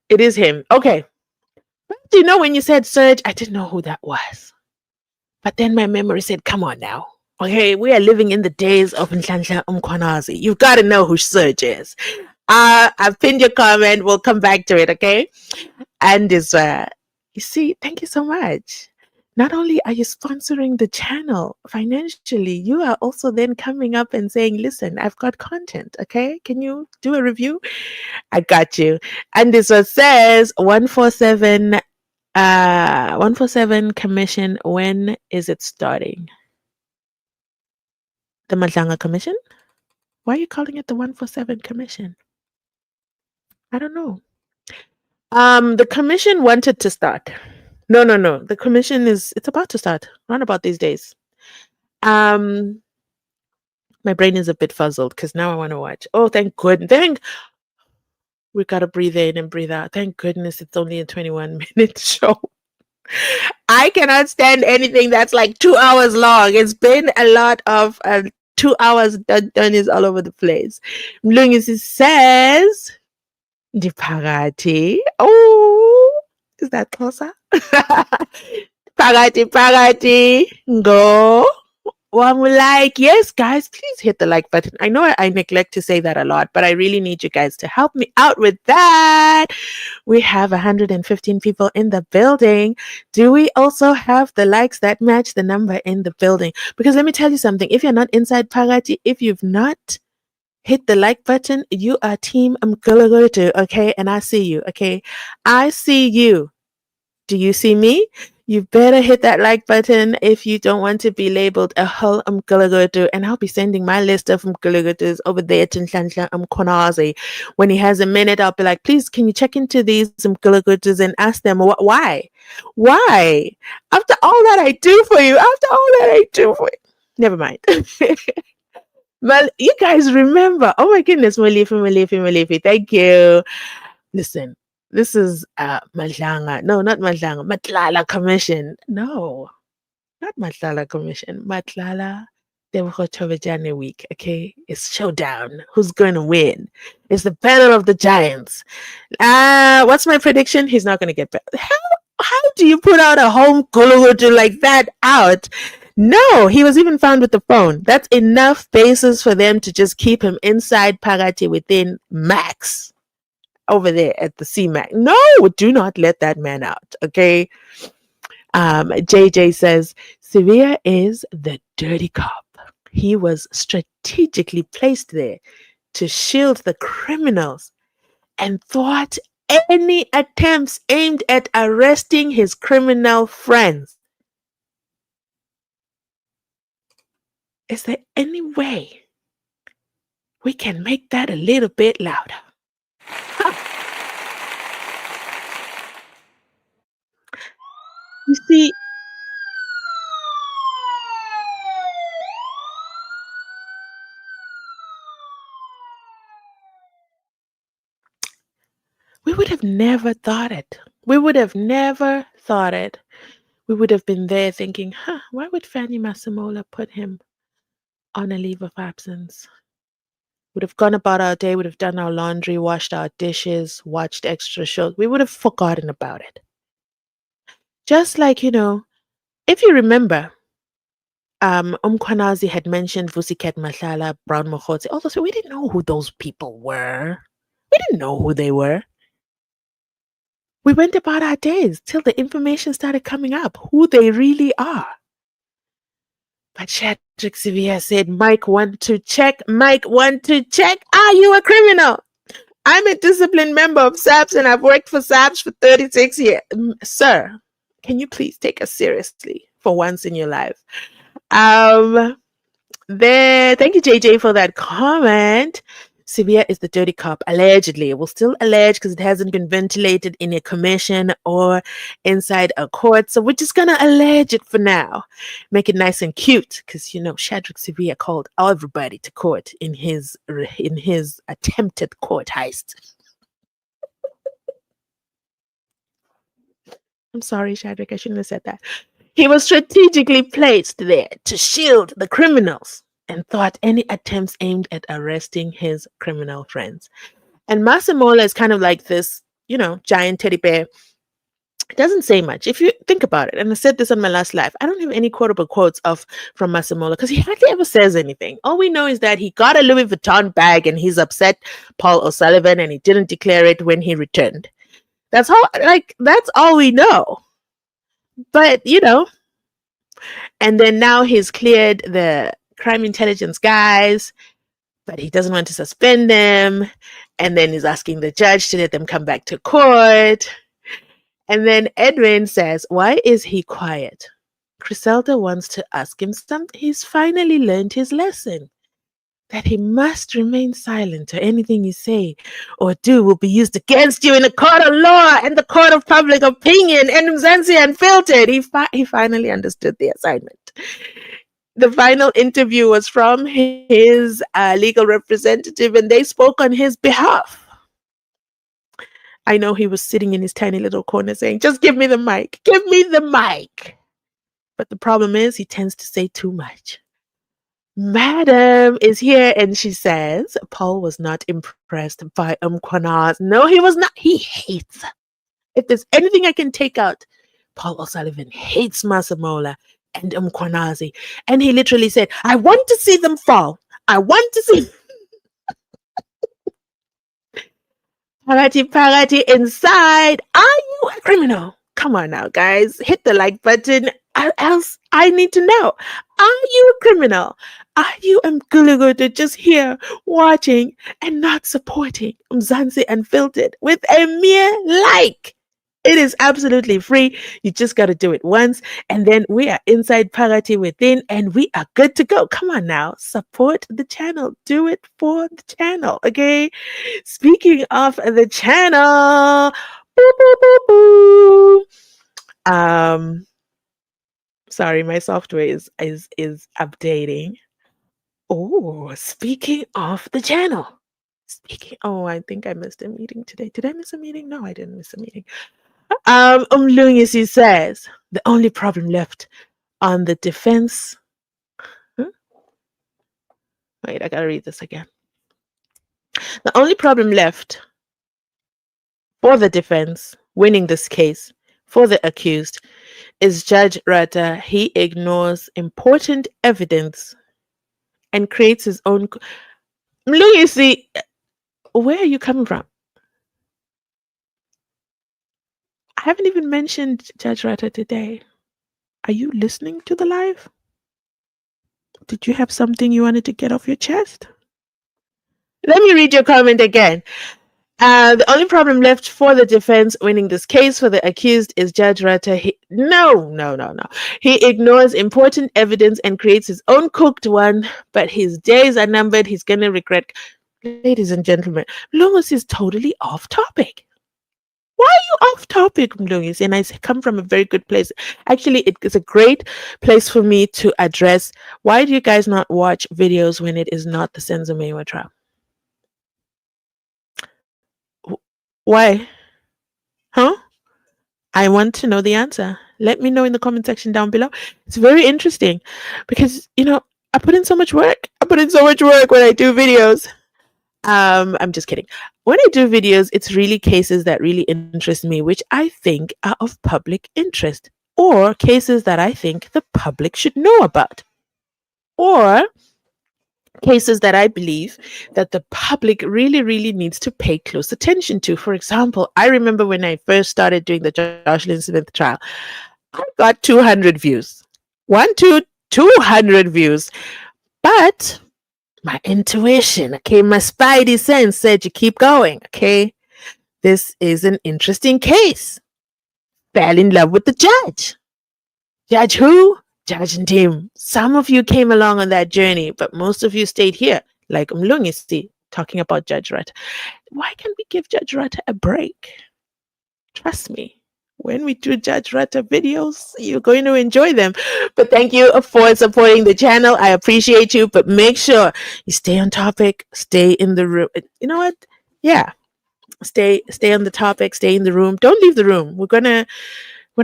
It is him. Okay. Do you know when you said Serge, I didn't know who that was. But then my memory said, come on now. Okay, we are living in the days of Nhlanhla Umkhwanazi. You've got to know who Serge is. I've pinned your comment. We'll come back to it, okay? And this, you see, thank you so much. Not only are you sponsoring the channel financially, you are also then coming up and saying, listen, I've got content, okay? Can you do a review? I got you. And this one says 147 commission, when is it starting? The Madlanga Commission? Why are you calling it the 147 Commission? I don't know. The commission wanted to start. No. The commission it's about to start around about these days. Um, my brain is a bit fuzzled because now I want to watch. Oh, thank goodness. We gotta breathe in and breathe out. Thank goodness it's only a 21-minute show. I cannot stand anything that's like 2 hours long. It's been a lot of 2 hours done is all over the place. Mlungisi says, Diphakathi. Oh, is that closer? Phakathi, go. Well, I'm like, yes, guys, please hit the like button. I know I neglect to say that a lot, but I really need you guys to help me out with that. We have 115 people in the building. Do we also have the likes that match the number in the building? Because let me tell you something. If you're not inside Phakathi, if you've not hit the like button, you are team Mgulugudu, okay? And I see you, okay? I see you. Do you see me? You better hit that like button if you don't want to be labeled a whole Mgulugudu. And I'll be sending my list of Mgulugudus over there to Nhlanhla Mkhonazi. When he has a minute, I'll be like, please, can you check into these Mgulugudus and ask them why? Why? After all that I do for you, never mind. Well, you guys remember. Oh my goodness, Malifi. Thank you. Listen, this is Madlanga. No, not Madlanga. Matlala Commission. No, not Matlala Commission. Matlala Tebogo Chovejane Week. Okay, it's showdown. Who's going to win? It's the battle of the giants. What's my prediction? He's not going to get better. How do you put out a home Gulugudu like that out? No, he was even found with the phone. That's enough basis for them to just keep him inside Phakathi within max over there at the CMAC. No, do not let that man out, okay? JJ says, Sibiya is the dirty cop. He was strategically placed there to shield the criminals and thwart any attempts aimed at arresting his criminal friends. Is there any way we can make that a little bit louder? You see, we would have never thought it. We would have never thought it. We would have been there thinking, why would Fanny Masemola put him on a leave of absence? Would have gone about our day, would have done our laundry, washed our dishes, watched extra shows. We would have forgotten about it. Just like, if you remember, Mkhwanazi had mentioned Vusiket Mahlala, Brown Mokhotsi, all those. We didn't know who those people were. We didn't know who they were. We went about our days till the information started coming up, who they really are. But SHADRACK Sibiya said, Mike, want to check? Are you a criminal? I'm a disciplined member of SAPS and I've worked for SAPS for 36 years. Sir, can you please take us seriously for once in your life? Thank you, JJ, for that comment. Sibiya is the dirty cop, allegedly. We'll still allege because it hasn't been ventilated in a commission or inside a court. So we're just going to allege it for now. Make it nice and cute because, SHADRACK Sibiya called everybody to court in his attempted court heist. I'm sorry, SHADRACK. I shouldn't have said that. He was strategically placed there to shield the criminals and thwart any attempts aimed at arresting his criminal friends. And Masemola is kind of like this, giant teddy bear. It doesn't say much. If you think about it, and I said this on my last live, I don't have any quotable quotes from Masemola because he hardly ever says anything. All we know is that he got a Louis Vuitton bag and he's upset Paul O'Sullivan and he didn't declare it when he returned. That's all we know. But, and then now he's cleared the crime intelligence guys, but he doesn't want to suspend them. And then he's asking the judge to let them come back to court. And then Edwin says, why is he quiet? Griselda wants to ask him something. He's finally learned his lesson. That he must remain silent or anything you say or do will be used against you in the court of law and the court of public opinion and Mzansi Unfiltered. He finally understood the assignment. The final interview was from his legal representative, and they spoke on his behalf. I know he was sitting in his tiny little corner saying, "Just give me the mic. Give me the mic." But the problem is he tends to say too much. Madam is here and she says Paul was not impressed by Mkwanaz. No, he was not. He hates. If there's anything I can take out, Paul O'Sullivan hates Masemola and Mkwanazi. And he literally said, I want to see them fall. I want to see Parati inside. Are you a criminal? Come on now, guys. Hit the like button. Else I need to know. Are you a criminal? Are you Mgulugudu just here watching and not supporting Mzansi Unfiltered with a mere like? It is absolutely free. You just got to do it once. And then we are inside Parati within and we are good to go. Come on now. Support the channel. Do it for the channel. Okay. Speaking of the channel. Boo, boo, boo, boo. Sorry, my software is updating. Oh, speaking of the channel. I think I missed a meeting today. Did I miss a meeting? No, I didn't miss a meeting. Umlungisi says the only problem left on the defense. Wait, I gotta read this again. The only problem left for the defense winning this case for the accused is Judge Rata. He ignores important evidence and creates his own. Umlungisi, where are you coming from? I haven't even mentioned Judge Rata today. Are you listening to the live? Did you have something you wanted to get off your chest? Let me read your comment again. The only problem left for the defense winning this case for the accused is Judge Rata. No. He ignores important evidence and creates his own cooked one, but his days are numbered. He's going to regret. Ladies and gentlemen, Mlungisi is totally off topic. Why are you off topic, Mlungisi? And I come from a very good place. Actually, it is a great place for me to address why do you guys not watch videos when it is not the Senzo trial? Why? Huh? I want to know the answer. Let me know in the comment section down below. It's very interesting because, I put in so much work. when I do videos. I'm just kidding. When I do videos, it's really cases that really interest me, which I think are of public interest, or cases that I think the public should know about, or cases that I believe that the public really, really needs to pay close attention to. For example, I remember when I first started doing the Jocelyn Smith trial, I got 200 views. 200 views. But my intuition, okay, my spidey sense said you keep going, okay? This is an interesting case. Fell in love with the judge. Judge who? Judge and Tim. Some of you came along on that journey, but most of you stayed here, like Umlungisi, talking about Judge Rata. Why can't we give Judge Rata a break? Trust me. When we do Judge Rata videos, you're going to enjoy them. But thank you for supporting the channel. I appreciate you, but make sure you stay on topic, stay in the room. You know what? Yeah. Stay on the topic, stay in the room. Don't leave the room. We're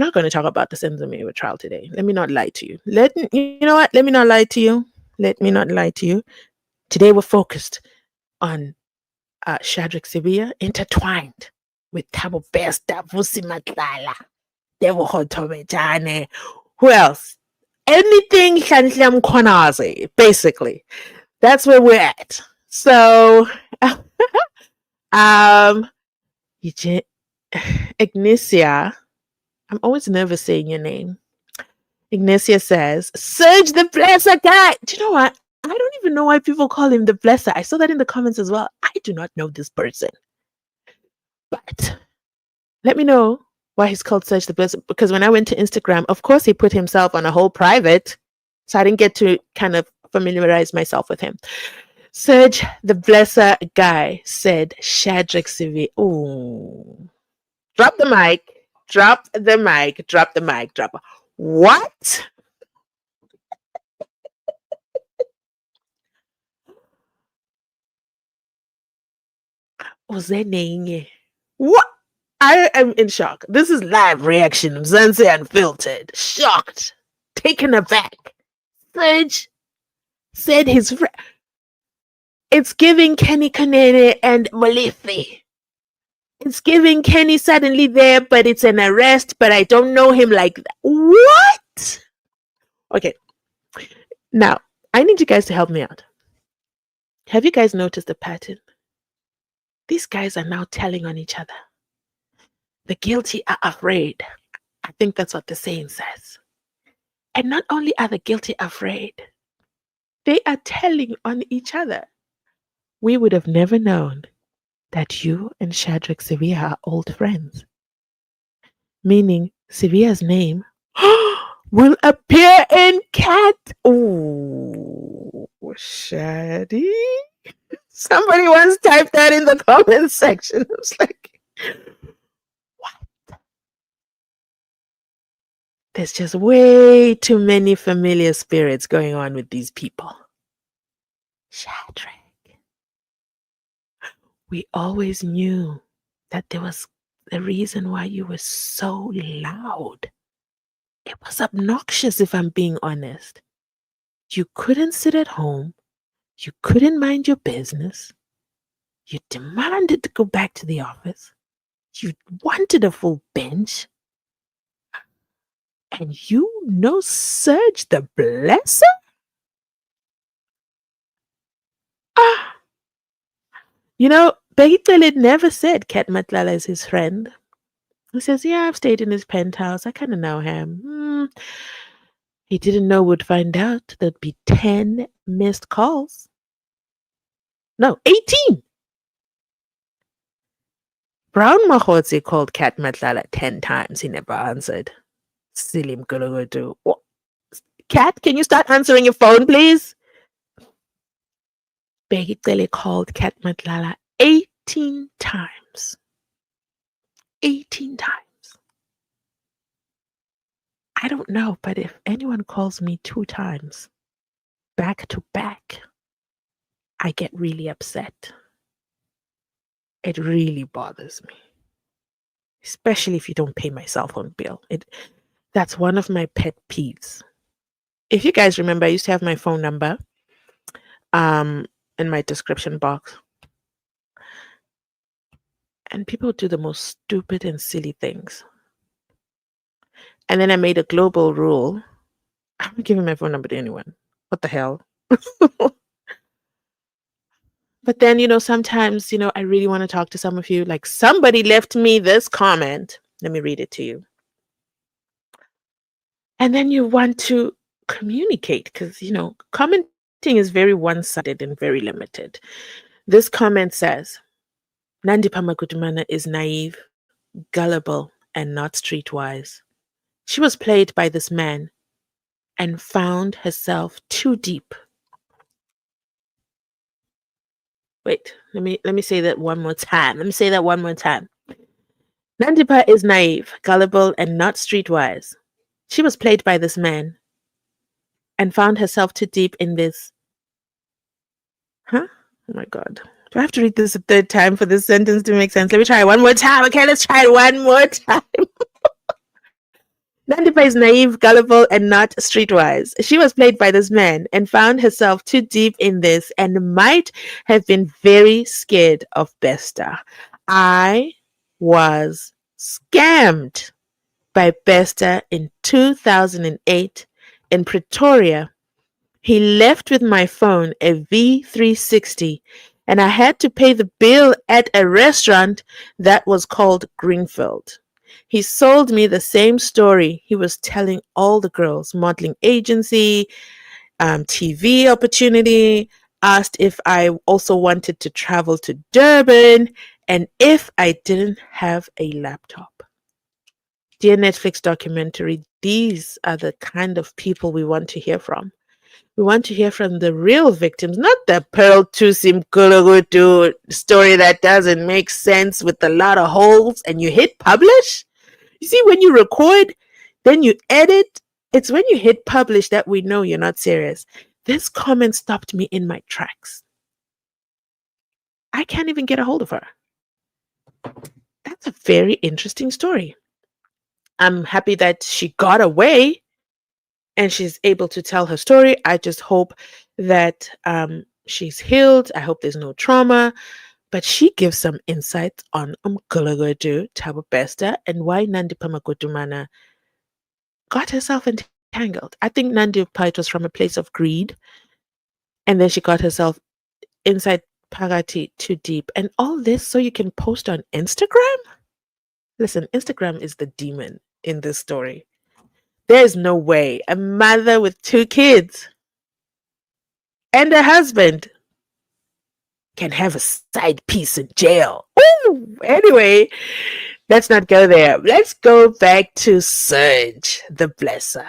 not going to talk about the Senzo trial today. Let me not lie to you. You know what? Let me not lie to you. Today we're focused on SHADRACK SIBIYA intertwined with THABO Best, THUSI Matlala, Devo Hotomejane. Who else? Anything Hlanhla Mkhwanazi, basically. That's where we're at. So, Ignicia, I'm always nervous saying your name. Ignicia says, Serge the Blesser guy. Do you know what? I don't even know why people call him the Blesser. I saw that in the comments as well. I do not know this person. But let me know why he's called Serge the Blesser. Because when I went to Instagram, of course, he put himself on a whole private. So I didn't get to kind of familiarize myself with him. Serge the Blesser guy said SHADRACK SIBIYA. Ooh. Drop the mic. What? Uzenenye. What? I am in shock. This is live reaction. Mzansi Unfiltered. Shocked. Taken aback. Serge said his friend. It's giving Kenny Kanene and Malifi. It's giving Kenny suddenly there, but it's an arrest, but I don't know him like that. What? Okay. Now, I need you guys to help me out. Have you guys noticed the pattern? These guys are now telling on each other. The guilty are afraid. I think that's what the saying says. And not only are the guilty afraid, they are telling on each other. We would have never known that you and SHADRACK SIBIYA are old friends. Meaning Sibiya's name will appear in Cat. Ooh, Shadi. Somebody once typed that in the comment section. I was like, what? There's just way too many familiar spirits going on with these people. SHADRACK. We always knew that there was a reason why you were so loud. It was obnoxious, if I'm being honest. You couldn't sit at home. You couldn't mind your business. You demanded to go back to the office. You wanted a full bench. And you know Serge the Blesser? Ah! You know, Begitele never said Kat Matlala is his friend. He says, yeah, I've stayed in his penthouse. I kind of know him. He didn't know we'd find out there'd be 10 missed calls. No, 18. Brown Mahotsi called Kat Matlala 10 times. He never answered. Silly Mkulugudu. Kat, can you start answering your phone, please? Begitele called Kat Matlala 18 times. 18 times. I don't know, but if anyone calls me 2 times, back to back, I get really upset. It really bothers me. Especially if you don't pay my cell phone bill. That's one of my pet peeves. If you guys remember, I used to have my phone number in my description box. And people do the most stupid and silly things. And then I made a global rule. I'm not giving my phone number to anyone. What the hell? But then, sometimes, I really want to talk to some of you. Like somebody left me this comment. Let me read it to you. And then you want to communicate because, commenting is very one-sided and very limited. This comment says, NANDIPHA MAGUDUMANA is naive, gullible, and not streetwise. She was played by this man and found herself too deep. Wait, let me say that one more time. NANDIPHA is naive, gullible, and not streetwise. She was played by this man and found herself too deep in this. Huh? Oh my God. Do I have to read this a third time for this sentence to make sense? Let me try it one more time. Okay, let's try it one more time. NANDIPHA is naive, gullible, and not streetwise. She was played by this man and found herself too deep in this and might have been very scared of Bester. I was scammed by Bester in 2008 in Pretoria. He left with my phone, a V360, and I had to pay the bill at a restaurant that was called Greenfield. He sold me the same story he was telling all the girls, modeling agency, TV opportunity, asked if I also wanted to travel to Durban, and if I didn't have a laptop. Dear Netflix documentary, these are the kind of people we want to hear from. We want to hear from the real victims, not the Pearl THUSI Mkulugudu story that doesn't make sense with a lot of holes and you hit publish. You see, when you record, then you edit, it's when you hit publish that we know you're not serious. This comment stopped me in my tracks. I can't even get a hold of her. That's a very interesting story. I'm happy that she got away and she's able to tell her story. I just hope that she's healed. I hope there's no trauma. But she gives some insights on Umgulugudu Thabo Bester and why NANDIPHA MAGUDUMANA got herself entangled. I think NANDIPHA, it was from a place of greed, and then she got herself inside Pagati too deep. And all this so you can post on Instagram? Listen, Instagram is the demon in this story. There's no way a mother with 2 kids and a husband can have a side piece in jail. Ooh, anyway, let's not go there. Let's go back to Serge the Blesser.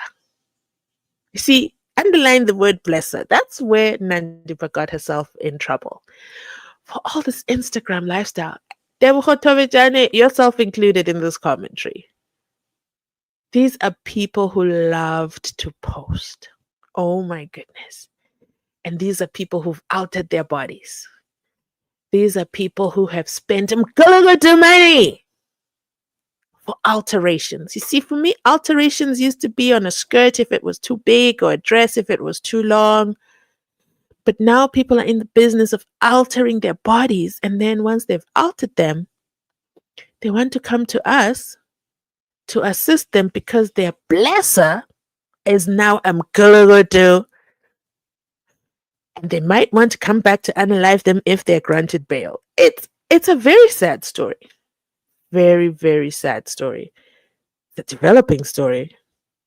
You see, underline the word blesser. That's where NANDIPHA got herself in trouble. For all this Instagram lifestyle, yourself included in this commentary. These are people who loved to post. Oh my goodness. And these are people who've altered their bodies. These are people who have spent money for alterations. You see, for me, alterations used to be on a skirt if it was too big or a dress if it was too long. But now people are in the business of altering their bodies. And then once they've altered them, they want to come to us to assist them because their blesser is now Mgulugudu. And they might want to come back to unalive them if they're granted bail. It's a very sad story. Very, very sad story. The developing story.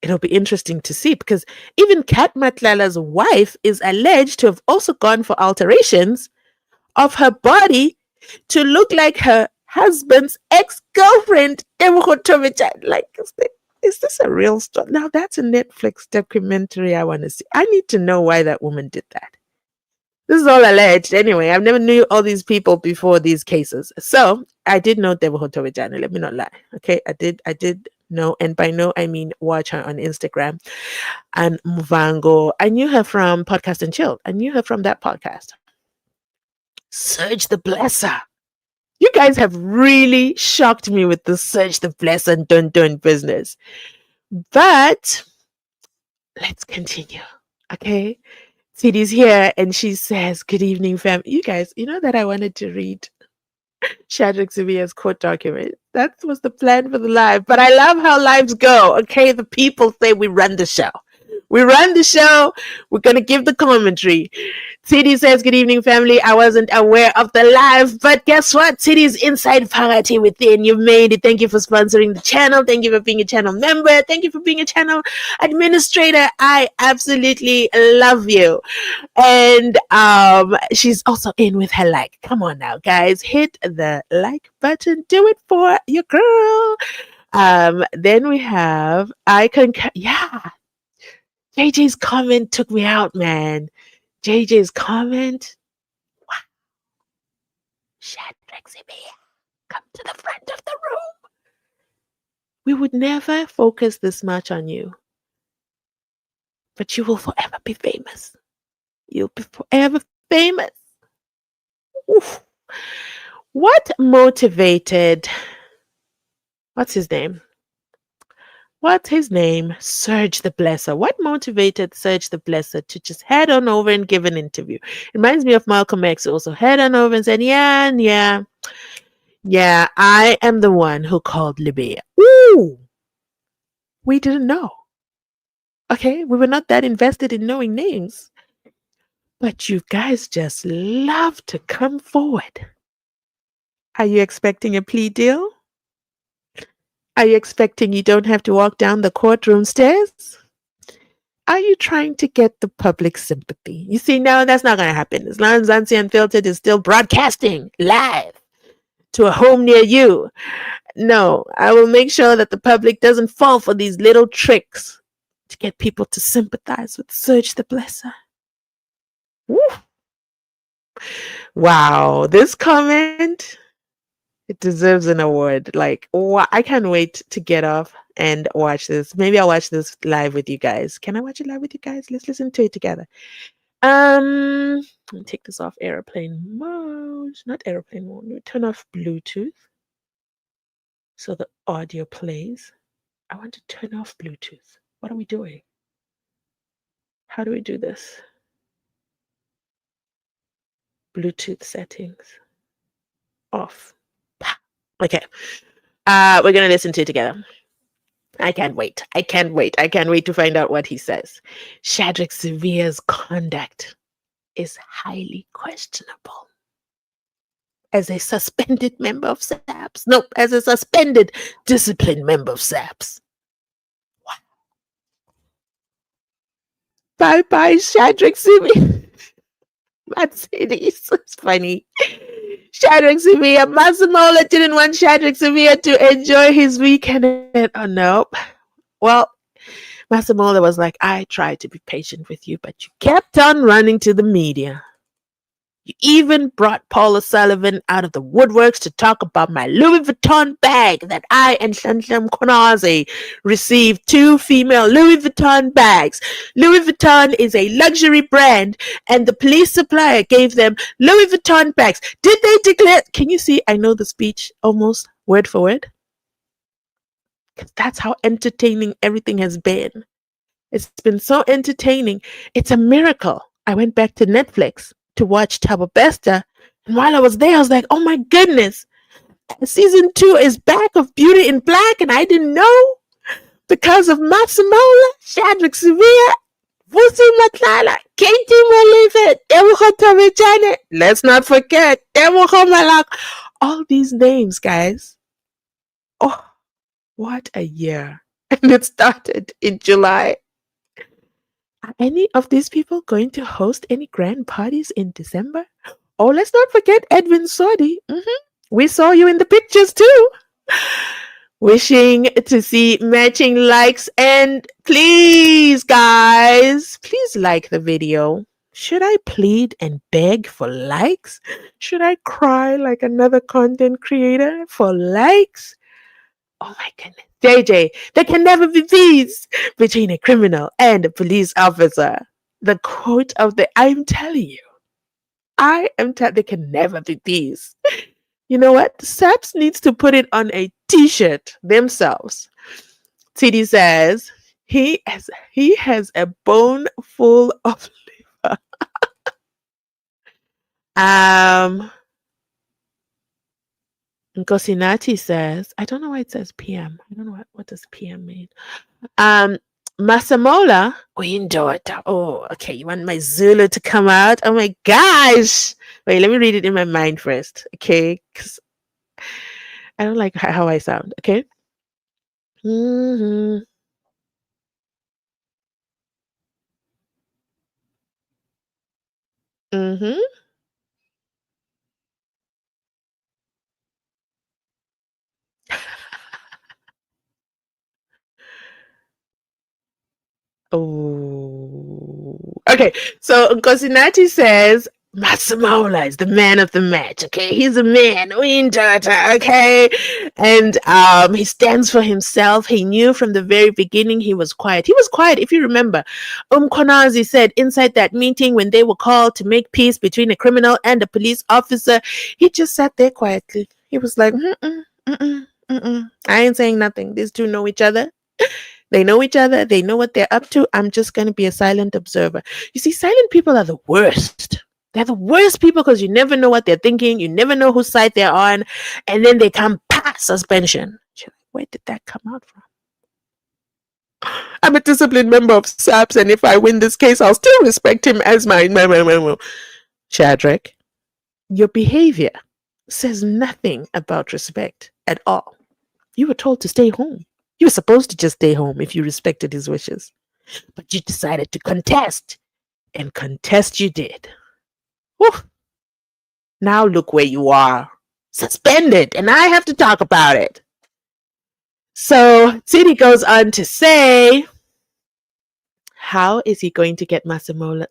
It'll be interesting to see because even Kat Matlala's wife is alleged to have also gone for alterations of her body to look like her husband's ex-girlfriend. Like, is this a real story? Now, that's a Netflix documentary I want to see. I need to know why that woman did that. This is all alleged. Anyway, I've never knew all these people before these cases. So I did know Deborah Hotovijana. Let me not lie. Okay, I did know, and by know I mean watch her on Instagram. And Mvango, I knew her from Podcast and Chill. I knew her from that podcast. Serge the Blesser. You guys have really shocked me with the Serge the Blesser and Dun business. But let's continue. Okay. Tidi's here and she says, "Good evening, fam." You guys, you know that I wanted to read SHADRACK SIBIYA's court document. That was the plan for the live. But I love how lives go. Okay, the people say we run the show. We run the show. We're going to give the commentary. Tidi says, "Good evening, family. I wasn't aware of the live, but guess what? Tidi's inside party within. You've made it. Thank you for sponsoring the channel. Thank you for being a channel member. Thank you for being a channel administrator. I absolutely love you." And she's also in with her like. Come on now, guys. Hit the like button. Do it for your girl. Then we have JJ's comment took me out, man. JJ's comment. Wow. SHADRACK SIBIYA, come to the front of the room. We would never focus this much on you. But you will forever be famous. You'll be forever famous. Oof. What motivated, what's his name? Serge the Blesser. What motivated Serge the Blesser to just head on over and give an interview? It reminds me of Malcolm X, who also head on over and said, yeah, I am the one who called Libya. Ooh, we didn't know. Okay, we were not that invested in knowing names. But you guys just love to come forward. Are you expecting a plea deal? Are you expecting you don't have to walk down the courtroom stairs? Are you trying to get the public sympathy? You see, no, that's not going to happen. As long as Mzansi Unfiltered is still broadcasting live to a home near you. No, I will make sure that the public doesn't fall for these little tricks to get people to sympathize with Serge the Blesser. Woo. Wow, this comment, it deserves an award. Like, I can't wait to get off and watch this. Maybe I'll watch this live with you guys. Can I watch it live with you guys? Let's listen to it together. Let me take this off airplane mode. Not airplane mode. Turn off Bluetooth. So the audio plays. I want to turn off Bluetooth. What are we doing? How do we do this? Bluetooth settings. Off. Okay. We're going to listen to it together. I can't wait. I can't wait. I can't wait to find out what he says. SHADRACK SIBIYA's conduct is highly questionable. As a suspended member of SAPS. No, as a suspended disciplined member of SAPS. Wow. Bye-bye, SHADRACK SIBIYA. Mercedes. It's funny. SHADRACK SIBIYA. Masemola didn't want SHADRACK SIBIYA to enjoy his weekend. Oh, no. Well, Masemola was like, I tried to be patient with you, but you kept on running to the media. You even brought Paula Sullivan out of the woodworks to talk about my Louis Vuitton bag that I and Shansham Konaze received 2 female Louis Vuitton bags. Louis Vuitton is a luxury brand, and the police supplier gave them Louis Vuitton bags. Did they declare? Can you see? I know the speech almost word for word. Because that's how entertaining everything has been. It's been so entertaining. It's a miracle. I went back to Netflix to watch THABO Besta, and while I was there, I was like, oh my goodness, season 2 is back of Beauty in Black, and I didn't know because of Masemola, SHADRACK SIBIYA, Vusi Matlala, Katie Molive, Demucho Tomechane. Let's not forget Demucho Malak. All these names, guys. Oh, what a year. And it started in July. Are any of these people going to host any grand parties in December? Oh, let's not forget Edwin Sodi. We saw you in the pictures too. Wishing to see matching likes, and please, guys, please like the video. Should I plead and beg for likes? Should I cry like another content creator for likes? Oh my goodness. JJ, there can never be peace between a criminal and a police officer. The quote of the I'm telling you. There can never be peace. You know what? SAPS needs to put it on a t-shirt themselves. TD says he has a bone full of liver. Nkosinati says, I don't know why it says PM. I don't know what does PM mean. Masemola, Uyindoda. Oh, okay. You want my Zulu to come out? Oh my gosh. Wait, let me read it in my mind first. Okay. Because I don't like how I sound. Okay. Mm-hmm. Mm-hmm. Oh, okay. So Nkosinati says Masemola is the man of the match. Okay, he's a man. Okay, and he stands for himself. He knew from the very beginning he was quiet. He was quiet, if you remember. Konazi said inside that meeting when they were called to make peace between a criminal and a police officer, he just sat there quietly. He was like, I ain't saying nothing. These two know each other. They know each other. They know what they're up to. I'm just going to be a silent observer. You see, silent people are the worst. They're the worst people because you never know what they're thinking. You never know whose side they're on. And then they come past suspension. Where did that come out from? I'm a disciplined member of SAPS, and if I win this case, I'll still respect him as my SHADRACK. Your behavior says nothing about respect at all. You were told to stay home. You were supposed to just stay home if you respected his wishes. But you decided to contest. And contest you did. Whew. Now look where you are. Suspended. And I have to talk about it. So Tidi goes on to say, how is he going to get Masemola?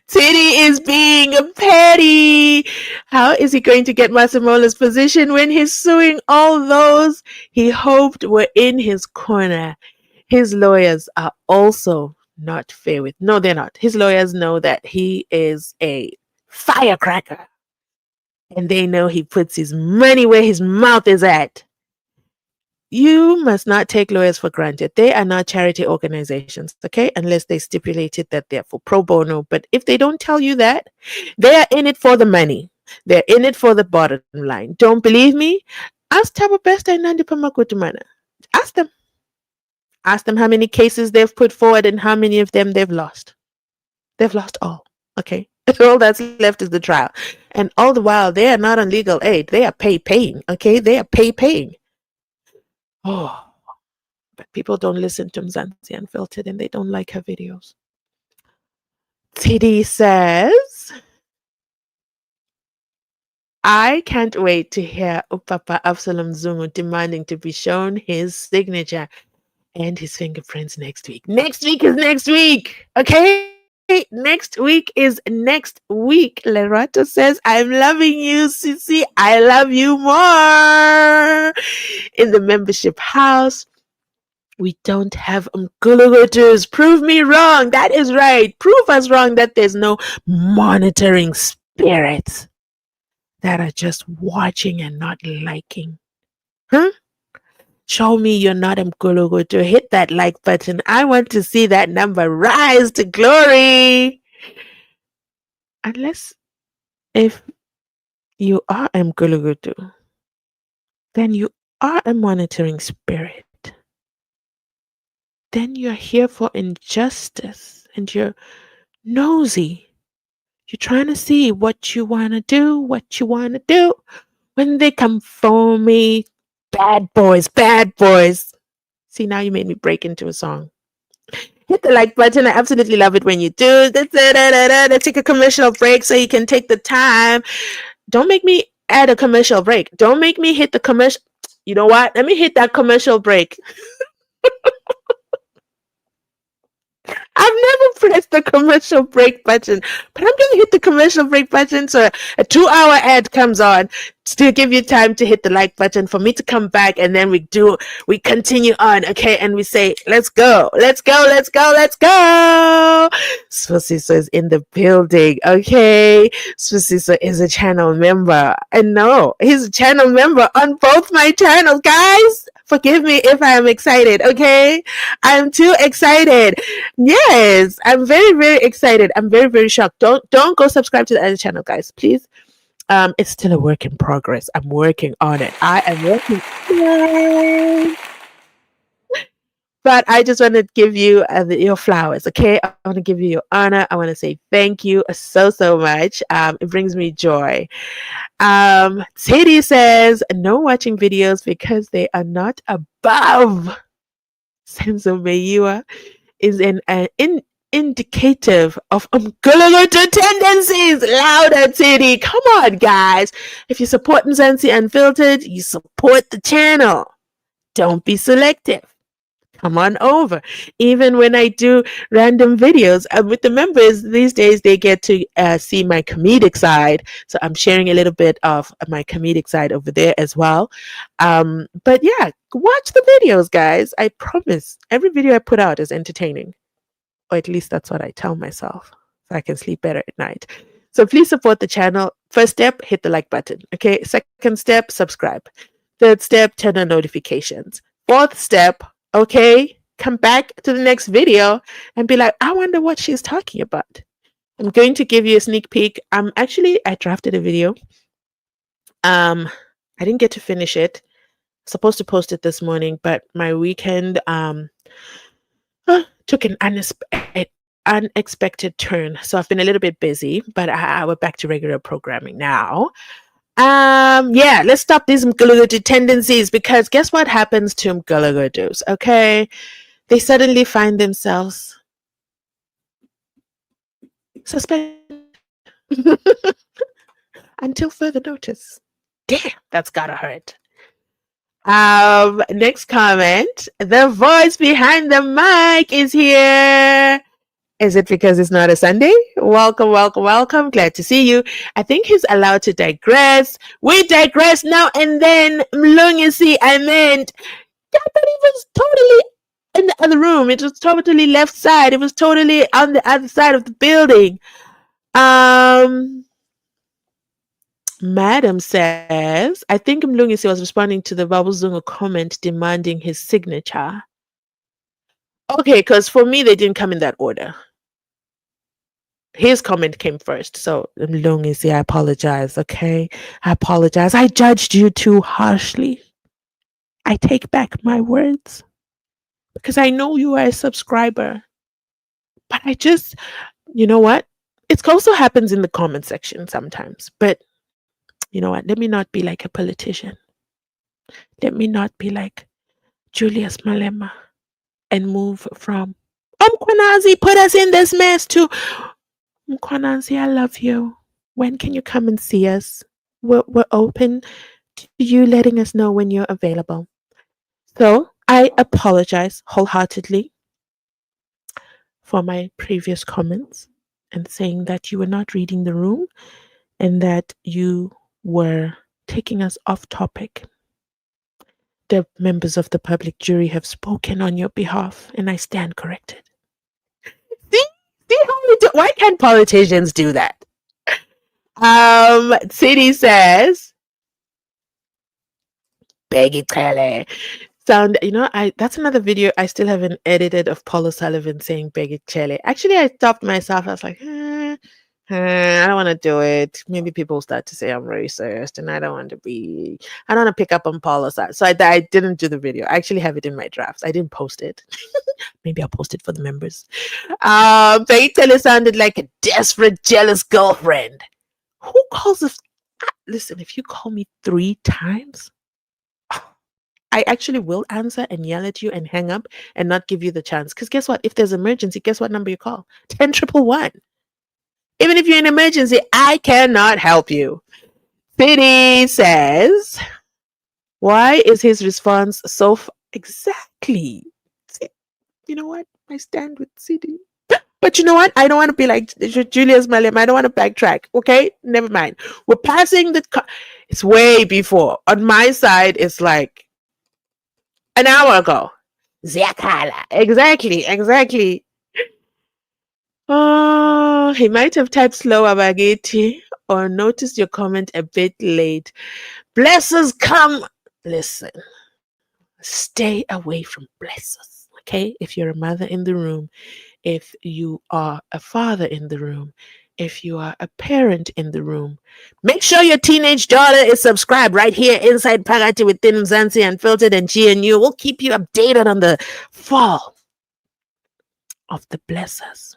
Tidi is being petty. How is he going to get Masemola's position when he's suing all those he hoped were in his corner? His lawyers are also not fair with. No, they're not. His lawyers know that he is a firecracker. and they know he puts his money where his mouth is at. You must not take lawyers for granted. They are not charity organizations, okay? Unless they stipulated that they're for pro bono. But if they don't tell you that, they are in it for the money. They're in it for the bottom line. Don't believe me? Ask THABO Best and NANDIPHA MAGUDUMANA. Ask them. Ask them how many cases they've put forward and how many of them they've lost. They've lost all, okay? All that's left is the trial. And all the while, they are not on legal aid. They are paying, okay? They are paying. Oh, but people don't listen to Mzansi Unfiltered and they don't like her videos. TD says, I can't wait to hear Upapa Absalom Zungu demanding to be shown his signature and his fingerprints next week. Next week is next week. Okay? Next week is next week. Lerato says, I'm loving you, Sisi. I love you more. In the membership house, we don't have Mgulugutus. Prove me wrong. That is right. Prove us wrong that there's no monitoring spirits that are just watching and not liking. Huh? Show me you're not Mgulugutu. Hit that like button. I want to see that number rise to glory. Unless if you are Mgulugutu, then you are a monitoring spirit. Then you're here for injustice and you're nosy. You're trying to see what you want to do, When they come for me, bad boys. See, now you made me break into a song. Hit the like button. I absolutely love it when you do. Let's take a commercial break so you can take the time. Don't make me add a commercial break. Don't make me hit the commercial. You know what? Let me hit that commercial break. I've never pressed the commercial break button, but I'm going to hit the commercial break button so a 2-hour ad comes on to give you time to hit the like button for me to come back, and then we continue on, okay? And we say, let's go. Swasiso is in the building, okay? Swasiso is a channel member. And no, he's a channel member on both my channels, guys. Forgive me if I am excited, okay? I'm too excited. Yes, I'm very, very excited. I'm very, very shocked. Don't go subscribe to the other channel, guys, please. It's still a work in progress. I'm working on it. I am working on it. But I just want to give you your flowers, okay? I want to give you your honor. I want to say thank you so much. It brings me joy. Sadie says, no watching videos because they are not above. Senzo Meiwa is an indicative of Mgulugutu tendencies. Louder, Sadie. Come on, guys. If you support Mzansi Unfiltered, you support the channel. Don't be selective. Come on over. Even when I do random videos with the members these days, they get to see my comedic side. So I'm sharing a little bit of my comedic side over there as well. But yeah, watch the videos, guys. I promise every video I put out is entertaining. Or at least that's what I tell myself, so I can sleep better at night. So please support the channel. First step, hit the like button. Okay. Second step, subscribe. Third step, turn on notifications. Fourth step, okay, come back to the next video and be like, I wonder what she's talking about. I'm going to give you a sneak peek. I drafted a video. I didn't get to finish it. Supposed to post it this morning, but my weekend took an unexpected turn. So I've been a little bit busy, but we're back to regular programming now. Yeah, let's stop these Mgulugutu tendencies, because guess what happens to Mgulugutus, okay? They suddenly find themselves suspended until further notice. Damn, that's gotta hurt. Next comment. The voice behind the mic is here. Is it because it's not a Sunday? Welcome. Glad to see you. I think he's allowed to digress. We digress now and then. Mlungisi, I meant. Yeah, but it was totally in the other room. It was totally left side. It was totally on the other side of the building. Madam says, I think Mlungisi was responding to the Babuzungu comment demanding his signature. Okay, because for me, they didn't come in that order. His comment came first. So, Mlungisi, I apologize, okay? I apologize. I judged you too harshly. I take back my words because I know you are a subscriber. But I just, you know what? It also happens in the comment section sometimes. But you know what? Let me not be like a politician. Let me not be like Julius Malema and move from Mkwanazi, put us in this mess to Mkwanazi, I love you. When can you come and see us? We're open to you letting us know when you're available. So I apologize wholeheartedly for my previous comments and saying that you were not reading the room and that you were taking us off topic. The members of the public jury have spoken on your behalf, and I stand corrected. See, see how we do. Why can't politicians do that? City says, Peggy Tele. Sound, that's another video I still haven't edited of Paula Sullivan saying Peggy Chele. Actually, I stopped myself. I was like, I don't want to do it. Maybe people start to say I'm racist, and I don't want to pick up on Paula's side. So I didn't do the video. I actually have it in my drafts. I didn't post it. Maybe I'll post it for the members. Peggy Chele sounded like a desperate, jealous girlfriend. Who calls us? Listen, if you call me 3 times, I actually will answer and yell at you and hang up and not give you the chance. Because guess what? If there's emergency, guess what number you call? 10-111. Even if you're in emergency, I cannot help you. City says, why is his response so exactly? You know what? I stand with City. But you know what? I don't want to be like Julius Malem. I don't want to backtrack. Okay? Never mind. We're passing it's way before. On my side, it's like an hour ago. Ziakala. Exactly. Oh, he might have typed slower, Bageti, or noticed your comment a bit late. Blessers come. Listen, stay away from blessers, okay? If you're a mother in the room, if you are a father in the room, if you are a parent in the room, make sure your teenage daughter is subscribed right here inside Pagati within Mzansi Unfiltered and GNU. We'll keep you updated on the fall of the blessers,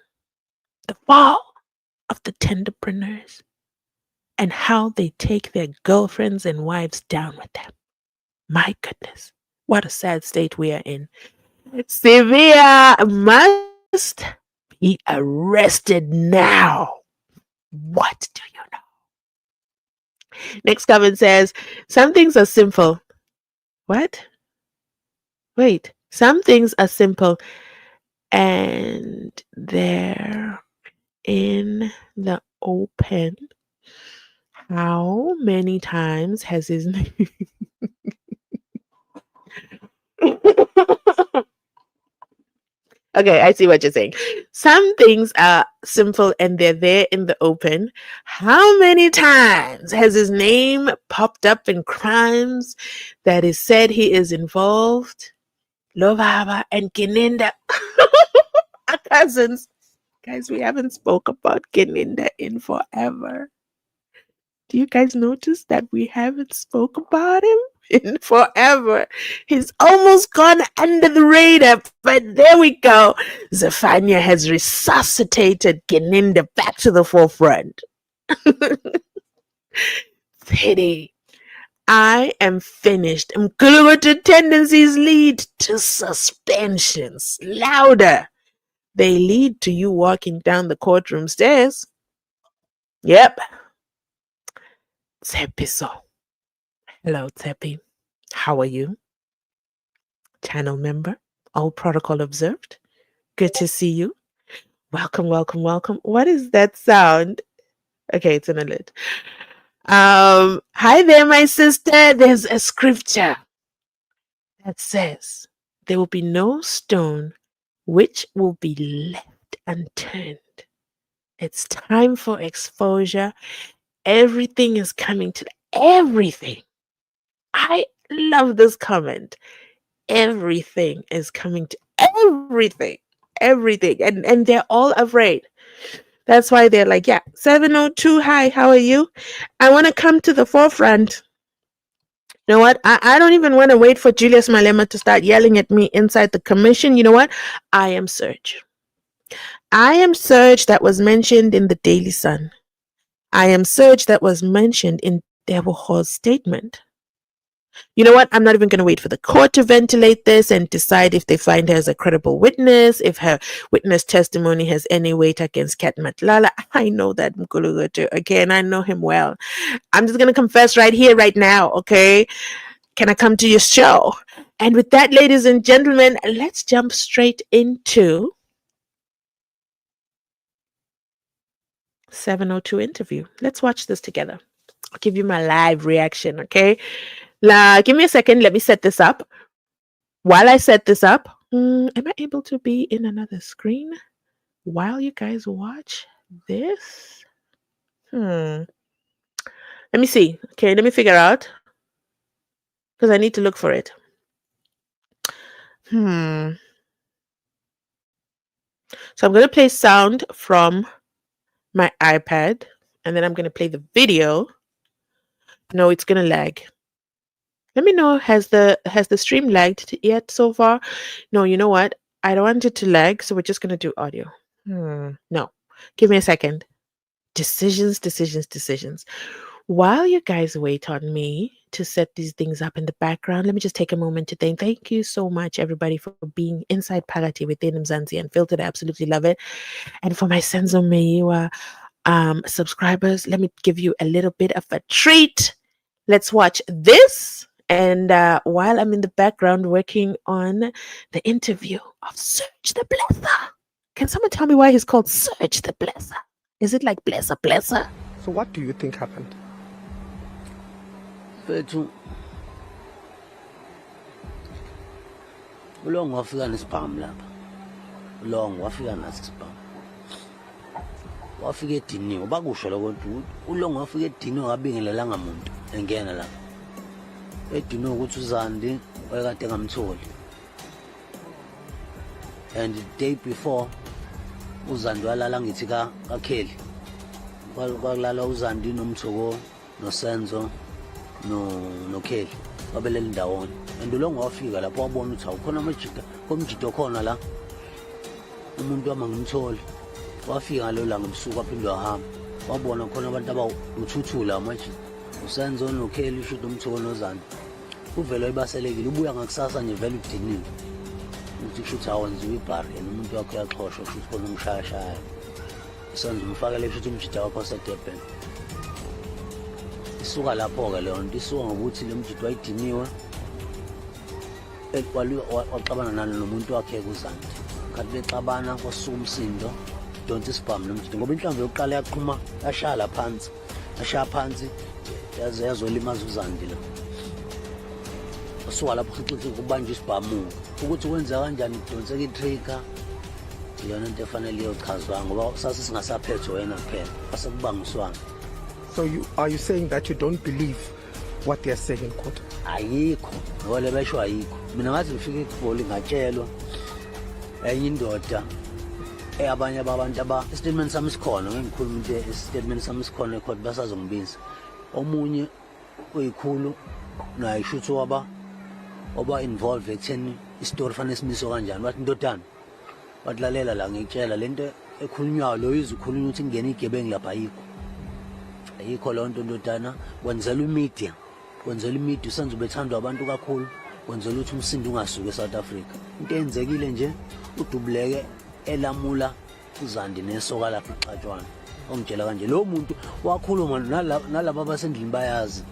the fall of the tenderpreneurs, and how they take their girlfriends and wives down with them. My goodness, what a sad state we are in. Sibiya must be arrested now. What do you know? Next comment says, some things are simple. What? Wait, some things are simple and they're in the open. How many times has his name? Okay, I see what you're saying. Some things are simple and they're there in the open. How many times has his name popped up in crimes that is said he is involved? Lovaba and Kininda are cousins. Guys, we haven't spoke about Kininda in forever. Do you guys notice that we haven't spoke about him in forever? He's almost gone under the radar, but there we go. Zephania has resuscitated Geninda back to the forefront. Pity. I am finished. Mkulutu tendencies lead to suspensions. Louder. They lead to you walking down the courtroom stairs. Yep. Tsepiso. Hello, Tsepi. How are you? Channel member. All protocol observed. Good to see you. Welcome. What is that sound? Okay, it's an alert. Hi there, my sister. There's a scripture that says, there will be no stone which will be left unturned. It's time for exposure. Everything is coming to everything. I love this comment. Everything is coming to everything. Everything. And they're all afraid. That's why they're like, yeah, 702, hi, how are you? I want to come to the forefront. You know what? I don't even want to wait for Julius Malema to start yelling at me inside the commission. You know what? I am Serge. I am Serge that was mentioned in the Daily Sun. I am Serge that was mentioned in Debo Hall's statement. You know what? I'm not even going to wait for the court to ventilate this and decide if they find her as a credible witness, if her witness testimony has any weight against Kat Matlala. I know that Mkulugutu, okay, and I know him well. I'm just going to confess right here, right now, okay? Can I come to your show? And with that, ladies and gentlemen, let's jump straight into 702 interview. Let's watch this together. I'll give you my live reaction, okay? Give me a second. Let me set this up. While I set this up, am I able to be in another screen while you guys watch this? Let me see. Okay, let me figure out because I need to look for it. So I'm going to play sound from my iPad and then I'm going to play the video. No, it's going to lag. Let me know, has the stream lagged yet so far? No, you know what? I don't want it to lag, so we're just going to do audio. No. Give me a second. Decisions. While you guys wait on me to set these things up in the background, let me just take a moment to thank you so much, everybody, for being inside Pagati within Mzansi Unfiltered. I absolutely love it. And for my Senzo Meiwa subscribers, let me give you a little bit of a treat. Let's watch this. And while I'm in the background working on the interview of Serge the Blesser, can someone tell me why he's called Serge the Blesser? Is it like blesser? So what do you think happened? Fethu ulongo wafika nesibhamu lapha. Ulongo wafika naso isibhamu. Wafika ediniwe bakusho lokho ulongo wafika ediniwe ngabingelelanga umuntu engena lapha. Ediniwe ukuthi uZandi wayekade ngamtholi. And the day before uZandi walala ngithi kaKheli. Kwalala uZandi nomthoko noSenzo no Kheli babelela ndawonye. And ulongo wafika lapho wabona ukuthi awukhona amajita komjito khona la. Umuntu wamangimtholi. Wafika ngalo langa ebusuku aphinde wahamba. Wabona khona abantu abawuthuthula amajita. uSenzo noKheli ushuthi umthoko noZandi. Uvelo ibaselekile ubuya ngakusasa nje vele udiniwe. Uthi kushuthi awenziwe ibhari yena umuntu wakho uyaxhoshwa kushuthi khona umshayashaya. USenzo umfakele kushuthi umjita wakho waseDurban. Isuka lapho-ke leyo nto isuka ngokuthi le mjito wayidiniwe waxabana nomuntu wakhe kuZandi. Kanti bexabana kwasuka umsindo donsa isibhamu nomjito ngoba inhlamvu yokuqala yaqhuma yashaya phansi. Yashaya phansi yazolimaza uZandi la. Usuka lapho xixi kubanje isibhamu ukuthi wenza kanjani kudonseka itrigger iyona into efanele iyochazwa ngoba sasingasaphethwe wena kuphela asekubangiswana. So are you saying that you don't believe what they are saying in court? Ayikho ngole besho ayikho. Mina ngathi ngifike eGoli ngatshelwa enye indoda abanye abantu statement sami sikhona ngikhuluma into statement sami sikhona ecourt basazongibiza. Omunye oyikhulu naye shuthu oba involved ekutheni istory fanele simiso kanjani. Wathi ndodana watlalela la ngitshela lento ekhulunywayo lo izikhulunywa ukuthi ngene igebengu lapha ayikho lonto ndodana. Wenzela imedia usenze ubethandwa abantu kakhulu. Wenzela ukuthi umsindo ungasuka eSouth Africa. Into eyenzekile nje udubuleke elamula uZandi nesoka lapha ixatshwana. Ongitshela kanje lo muntu wakhuluma nalabo abasendlini bayazi.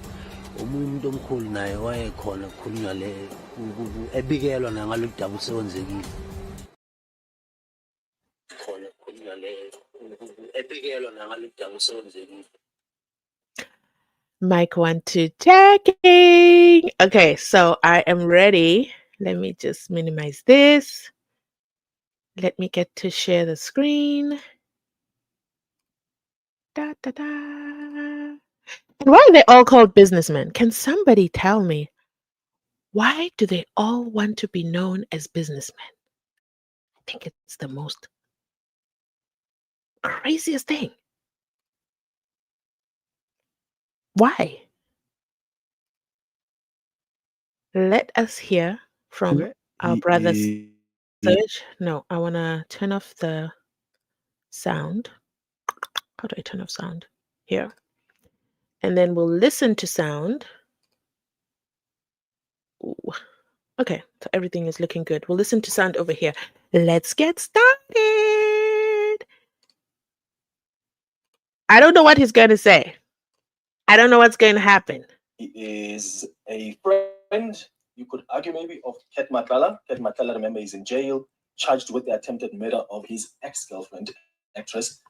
Omunye umuntu omkhulu naye wayekhona ukukhulunywa le ebikelwa nangalo daba usewenzekile. Khona ukukhulunywa le ebikelwa nangalo daba usewenzekile. Mic 1 2 checking. Okay, so I am ready. Let me just minimize this. Let me get to share the screen. Da, da, da. And why are they all called businessmen? Can somebody tell me why do they all want to be known as businessmen? I think it's the most craziest thing. Why? Let us hear from our brother Serge. No, I want to turn off the sound. How do I turn off sound? Here. And then we'll listen to sound. Ooh. Okay, so everything is looking good. We'll listen to sound over here. Let's get started. I don't know what he's going to say. I don't know what's going to happen. He is a friend, you could argue maybe, of Ket Matlala. Ket Matlala, remember, is in jail, charged with the attempted murder of his ex-girlfriend, actress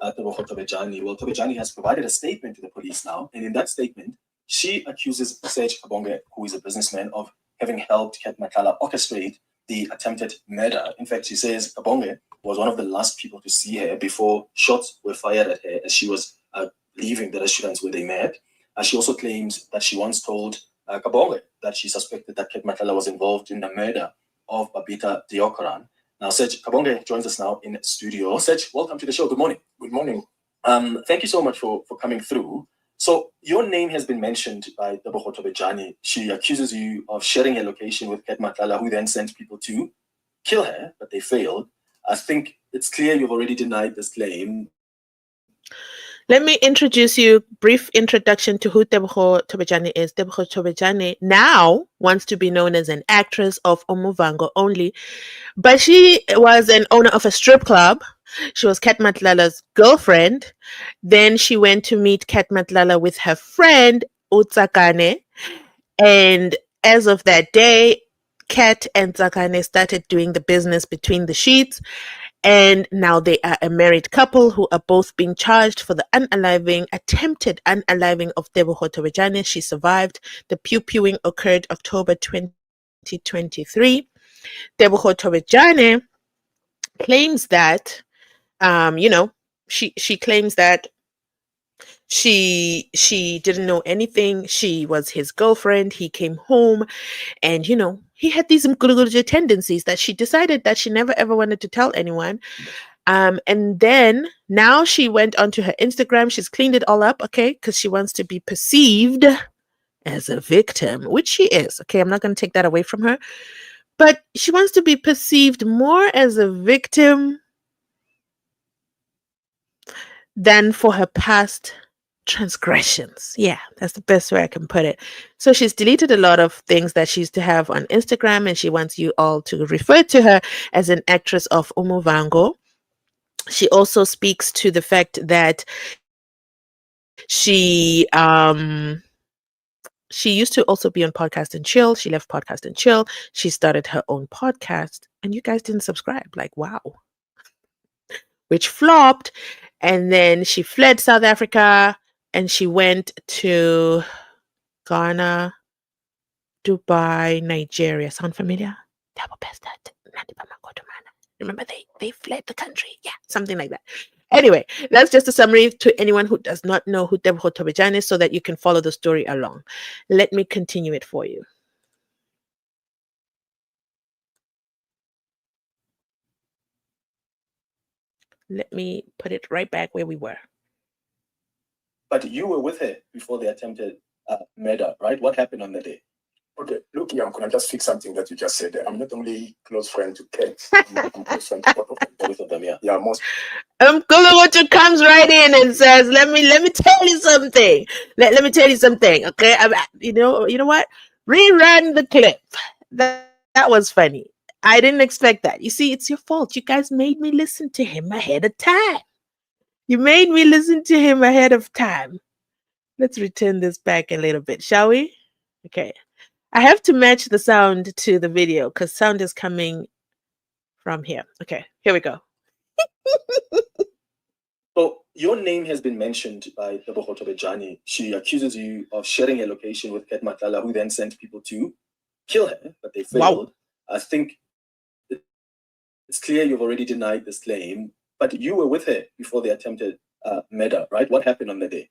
Well, Tobejani has provided a statement to the police now, and in that statement, she accuses Serge Kabong, who is a businessman, of having helped Ket Matlala orchestrate the attempted murder. In fact, she says Kabong was one of the last people to see her before shots were fired at her as she was leaving the restaurants where they met. She also claims that she once told Kabong that she suspected that Ket Matlala was involved in the murder of Babita Diokaran. Now, Serge Kabong joins us now in studio. Serge, welcome to the show. Good morning. Good morning. Thank you so much for coming through. So your name has been mentioned by Tebogo Tobejani. She accuses you of sharing her location with Ket Matlala, who then sent people to kill her, but they failed. I think it's clear you've already denied this claim. Let me introduce you, brief introduction to who Tebogo Tobejani is. Tebogo Tobejani now wants to be known as an actress of Umuvango only, but she was an owner of a strip club. She was Ket Matlala's girlfriend. Then she went to meet Ket Matlala with her friend, Utsakane. And as of that day, Ket and Tsakane started doing the business between the sheets. And now they are a married couple who are both being charged for the attempted unaliving of Tebogo Tobejani. She survived. The pew-pewing occurred October 2023. Tebogo Tobejani claims that, she claims that she didn't know anything. She was his girlfriend. He came home and, he had these mguluguluju tendencies that she decided that she never ever wanted to tell anyone. And then now she went onto her Instagram. She's cleaned it all up, okay, because she wants to be perceived as a victim, which she is. Okay, I'm not going to take that away from her. But she wants to be perceived more as a victim than for her past transgressions. Yeah, that's the best way I can put it. So she's deleted a lot of things that she used to have on Instagram, and she wants you all to refer to her as an actress of Umuvango. She also speaks to the fact that she used to also be on Podcast and Chill. She left Podcast and Chill. She started her own podcast, and you guys didn't subscribe. Like, wow. Which flopped. And then she fled South Africa and she went to Ghana, Dubai, Nigeria. Sound familiar? THABO NANDIPHA MAGUDUMANA. Remember they fled the country. Yeah, something like that. Anyway, that's just a summary to anyone who does not know who Tebogo Tobejani is so that you can follow the story along. Let me continue it for you. Let me put it right back where we were. But you were with her before the attempted murder, right? What happened on the day? Okay, look, yeah, I'm going to just fix something that you just said. I'm not only close friend to Ket, I'm close friend to both of them. Yeah, most. Kulugutu comes right in and says, "Let me tell you something. Let me tell you something. Okay, you know what? Rerun the clip. That was funny. I didn't expect that. You see, it's your fault. You guys made me listen to him ahead of time. You made me listen to him ahead of time. Let's return this back a little bit, shall we? Okay. I have to match the sound to the video because sound is coming from here. Okay, here we go. So your name has been mentioned by Tebogo Tobejani. She accuses you of sharing a location with Ket Matlala, who then sent people to kill her, but they failed. Wow. I think it's clear you've already denied this claim, but you were with her before the attempted murder, right? What happened on the day?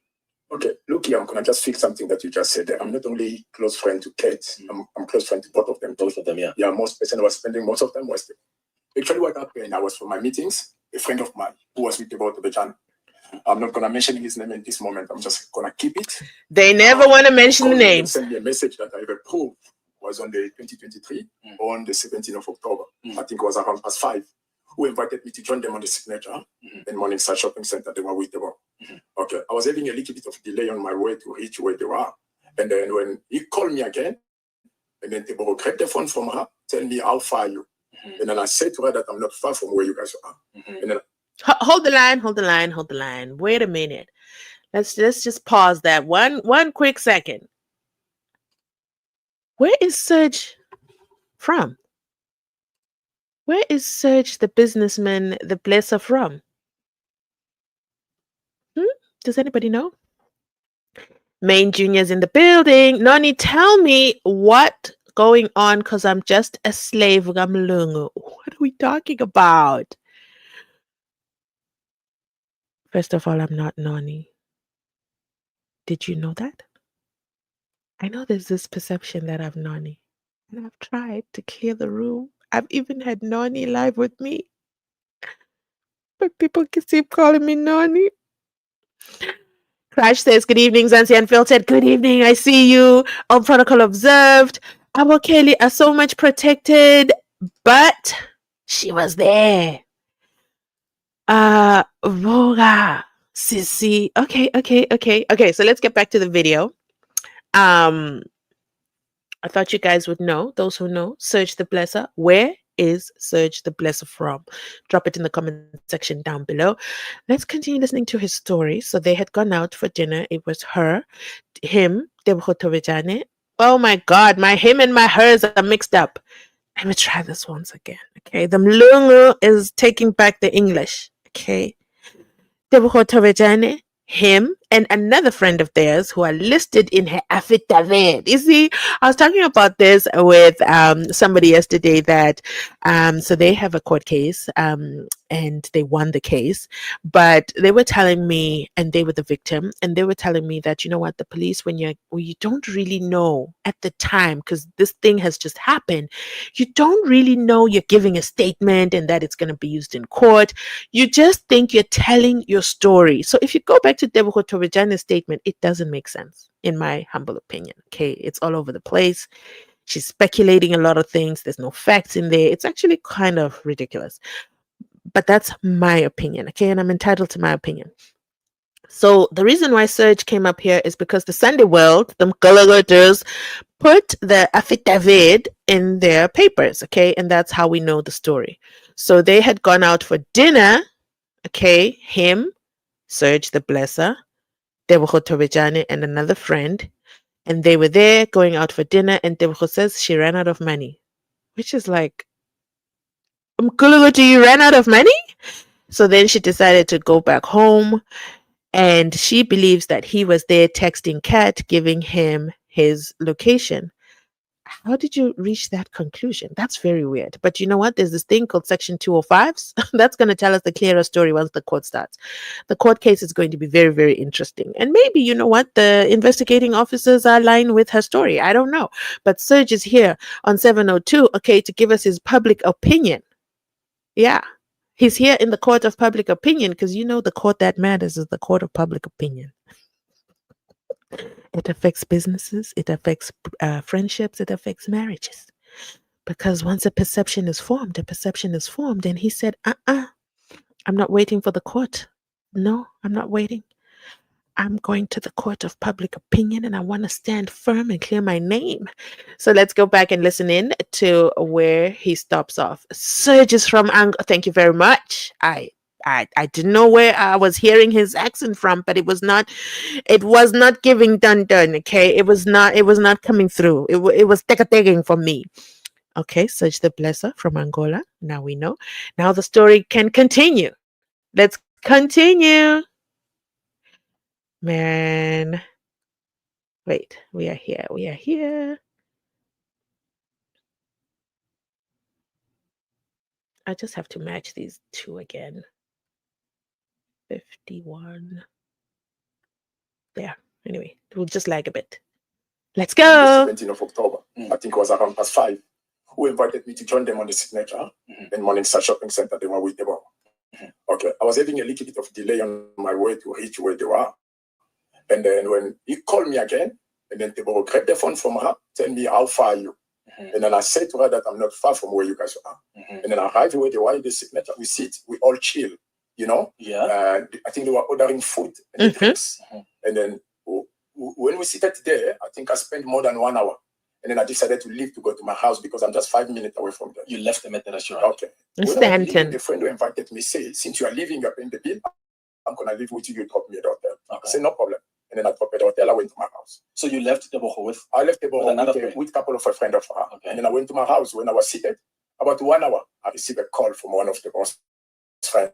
Okay, look here, I'm gonna just fix something that you just said there. I'm not only close friend to Kate, I'm close friend to both of them. Both of them, yeah. Yeah, most person I was spending most of them was there. Actually, what happened, I was for my meetings, a friend of mine who was with about the channel. I'm not gonna mention his name in this moment. I'm just gonna keep it. They never want to mention the names. Send me a message that I have approved was on the 2023 on the 17th of October. I think it was around past 5. Who invited me to join them on the signature in Morningside Shopping Center. They were with them. Okay, I was having a little bit of delay on my way to reach where they were. And then when he called me again, and then they grabbed the phone from her, tell me how far are you. And then I said to her that I'm not far from where you guys are. And then Hold the line. Wait a minute. Let's just pause that one quick second. Where is Serge from? Where is Serge, the businessman, the blesser from? Does anybody know? Main Junior's in the building. Noni, tell me what going on, because I'm just a slave. Gamlungu. What are we talking about? First of all, I'm not Noni. Did you know that? I know there's this perception that I'm Noni. And I've tried to clear the room. I've even had Noni live with me. But people keep calling me Noni. Crash says, good evening, Mzansi Unfiltered. Good evening, I see you. All protocol observed. Abo Kelly are so much protected, but she was there. Voga, Sissy. Okay, so let's get back to the video. I thought you guys would know, those who know, Serge the Blesser. Where is Serge the Blesser from? Drop it in the comment section down below. Let's continue listening to his story. So they had gone out for dinner. It was her, him, Debhotovejane. Oh my God, my him and my hers are mixed up. Let me try this once again. Okay, the Mlungu is taking back the English. Okay, Debhotovejane, him, and another friend of theirs who are listed in her affidavit. You see, I was talking about this with somebody yesterday that so they have a court case and they won the case, but they were telling me, and they were the victim, and they were telling me that, you know what, the police, when you don't really know at the time, because this thing has just happened, you don't really know you're giving a statement and that it's going to be used in court. You just think you're telling your story. So if you go back to Deboko Torejane's statement, it doesn't make sense, in my humble opinion. Okay, it's all over the place. She's speculating a lot of things. There's no facts in there. It's actually kind of ridiculous. But that's my opinion, okay? And I'm entitled to my opinion. So the reason why Serge came up here is because the Sunday World, the Mkalagaters, put the affidavit in their papers, okay? And that's how we know the story. So they had gone out for dinner, okay? Him, Serge the Blesser, Deboko Torejane, and another friend. And they were there going out for dinner, and Deboko says she ran out of money, which is like, Mkulugutu, you ran out of money? So then she decided to go back home, and she believes that he was there texting Kat, giving him his location. How did you reach that conclusion? That's very weird. But you know what? There's this thing called Section 205s. That's going to tell us the clearer story once the court starts. The court case is going to be very, very interesting. And maybe, you know what? The investigating officers are aligned with her story. I don't know. But Serge is here on 702, okay, to give us his public opinion. Yeah. He's here in the court of public opinion because, you know, the court that matters is the court of public opinion. It affects businesses, it affects friendships, it affects marriages. Because once a perception is formed, and he said, I'm not waiting for the court. No, I'm not waiting. I'm going to the court of public opinion, and I want to stand firm and clear my name. So let's go back and listen in to where he stops off. Serge is from Angola. Thank you very much. I didn't know where I was hearing his accent from, but it was not giving done. Okay, it was not coming through. It was taking for me. Okay, Serge the Blesser from Angola. Now we know. Now the story can continue. Let's continue. Man, wait, we are here. I just have to match these two again. 51. there. Anyway, we'll just lag a bit. Let's On go. the 17th of October, I think it was around past 5, who invited me to join them on the signature in Morningside Shopping Center. They were with them. Okay, I was having a little bit of delay on my way to reach where they were. And then when he called me again, and then THABO grabbed the phone from her, tell me, how far are you? And then I said to her that I'm not far from where you guys are. And then I arrived where they were in the signature. We sit, we all chill, you know? Yeah. I think they were ordering food and drinks. And then when we seated there, I think I spent more than 1 hour. And then I decided to leave to go to my house because I'm just 5 minutes away from there. You left them at the restaurant. Okay. When I was Stanton. leaving, the friend who invited me said, since you are leaving, you're paying the bill, I'm going to leave with you. You drop me at the hotel. Okay. I said, no problem. And then I dropped at the hotel. I went to my house. So you left THABO with? I left the another with, friend? with a couple of a friend of her. Okay. And then I went to my house. When I was seated, about 1 hour, I received a call from one of the boss friends.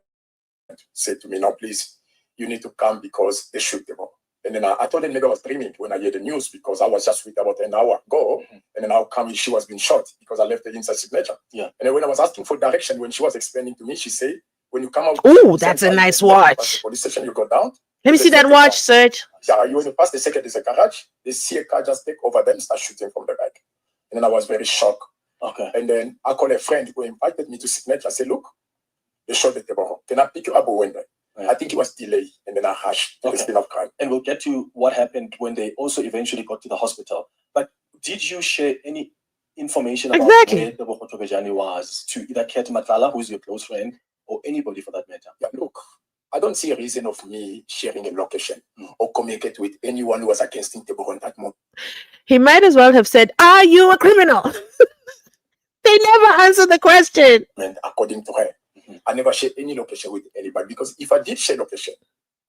Said to me, no, please, you need to come because they shoot THABO. And then I told them maybe I was dreaming when I heard the news because I was just with about an hour ago. And then how come she was being shot because I left the inside signature. Yeah. And then when I was asking for direction, when she was explaining to me, she said, when you come out. Ooh, that's a nice watch. Police station, you go down. Let me see that watch, Serge. Yeah, you when you pass the second, there's a garage. They see a car just take over them, start shooting from the back. And then I was very shocked. Okay. And then I called a friend who invited me to signature. I said, look, they shot the THABO. Can I pick you up or when? Yeah. I think it was delayed. And then I rushed to the scene of crime. And we'll get to what happened when they also eventually got to the hospital. But did you share any information about where THABO Kgotobejane was to either Ket Matlala, who's your close friend, or anybody for that matter? Yeah, look, I don't see a reason of me sharing a location or communicate with anyone who was against THABO on that moment. He might as well have said, are you a criminal? They never answered the question. And according to her, I never shared any location with anybody because if I did share location,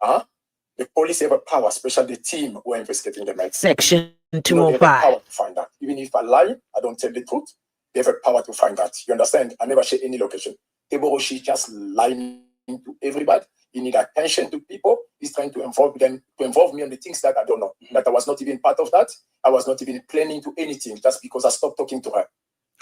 the police have a power, especially the team who are investigating the matter. Section They have a 205. power to find that. Even if I lie, I don't tell the truth. They have a power to find that. You understand? I never share any location. THABO, she just lying to everybody. He need attention to people. He's trying to involve them, to involve me on the things that I don't know. That I was not even part of that. I was not even planning to anything just because I stopped talking to her.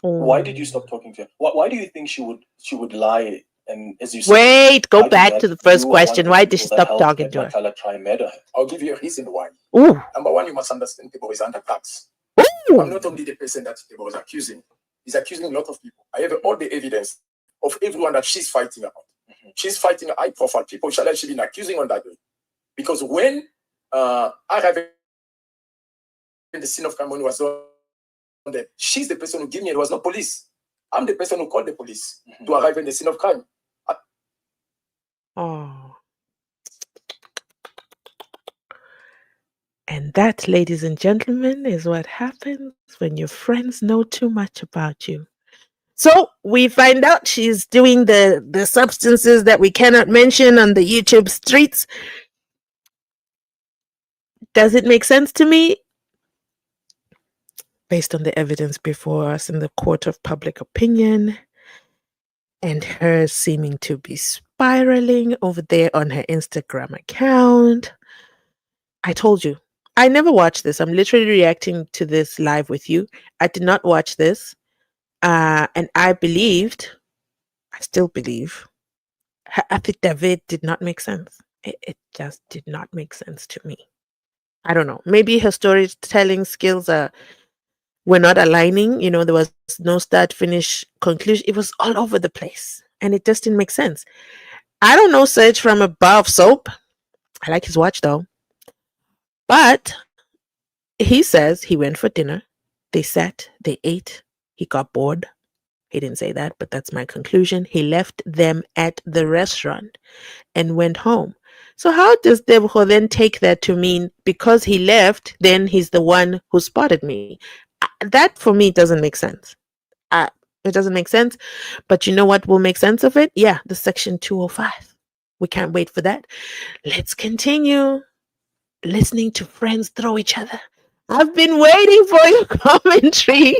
Why did you stop talking to her? Why do you think she would lie? And as you said, Wait, go argue back that to the first you were one of question. the Why did she people that stop helped talking Ket to her? Matlala try and murder her? I'll give you a reason why. Ooh. Number one, you must understand THABO is under tax. Ooh. I'm not only the person that THABO was accusing. He's accusing a lot of people. I have all the evidence of everyone that she's fighting about. She's fighting high-profile people. Shall I she been accusing on that day? Because when I arrived in the scene of crime when he was on there, she's the person who gave me. It was not police. I'm the person who called the police to arrive in the scene of crime. Oh. And that, ladies and gentlemen, is what happens when your friends know too much about you. So we find out she's doing the substances that we cannot mention on the YouTube streets. Does it make sense to me? Based on the evidence before us in the court of public opinion and her seeming to be spiraling over there on her Instagram account. I told you, I never watched this. I'm literally reacting to this live with you. I did not watch this. And I still believe, her affidavit did not make sense. It just did not make sense to me. I don't know. Maybe her storytelling skills were not aligning. You know, there was no start, finish, conclusion. It was all over the place. And it just didn't make sense. I don't know Serge from a bar of soap. I like his watch though. But he says he went for dinner. They sat, they ate, he got bored. He didn't say that, but that's my conclusion. He left them at the restaurant and went home. So how does Debho then take that to mean because he left, then he's the one who spotted me? That for me doesn't make sense. It doesn't make sense. But you know what will make sense of it? Yeah, the section 205. We can't wait for that. Let's continue listening to friends throw each other. I've been waiting for your commentary.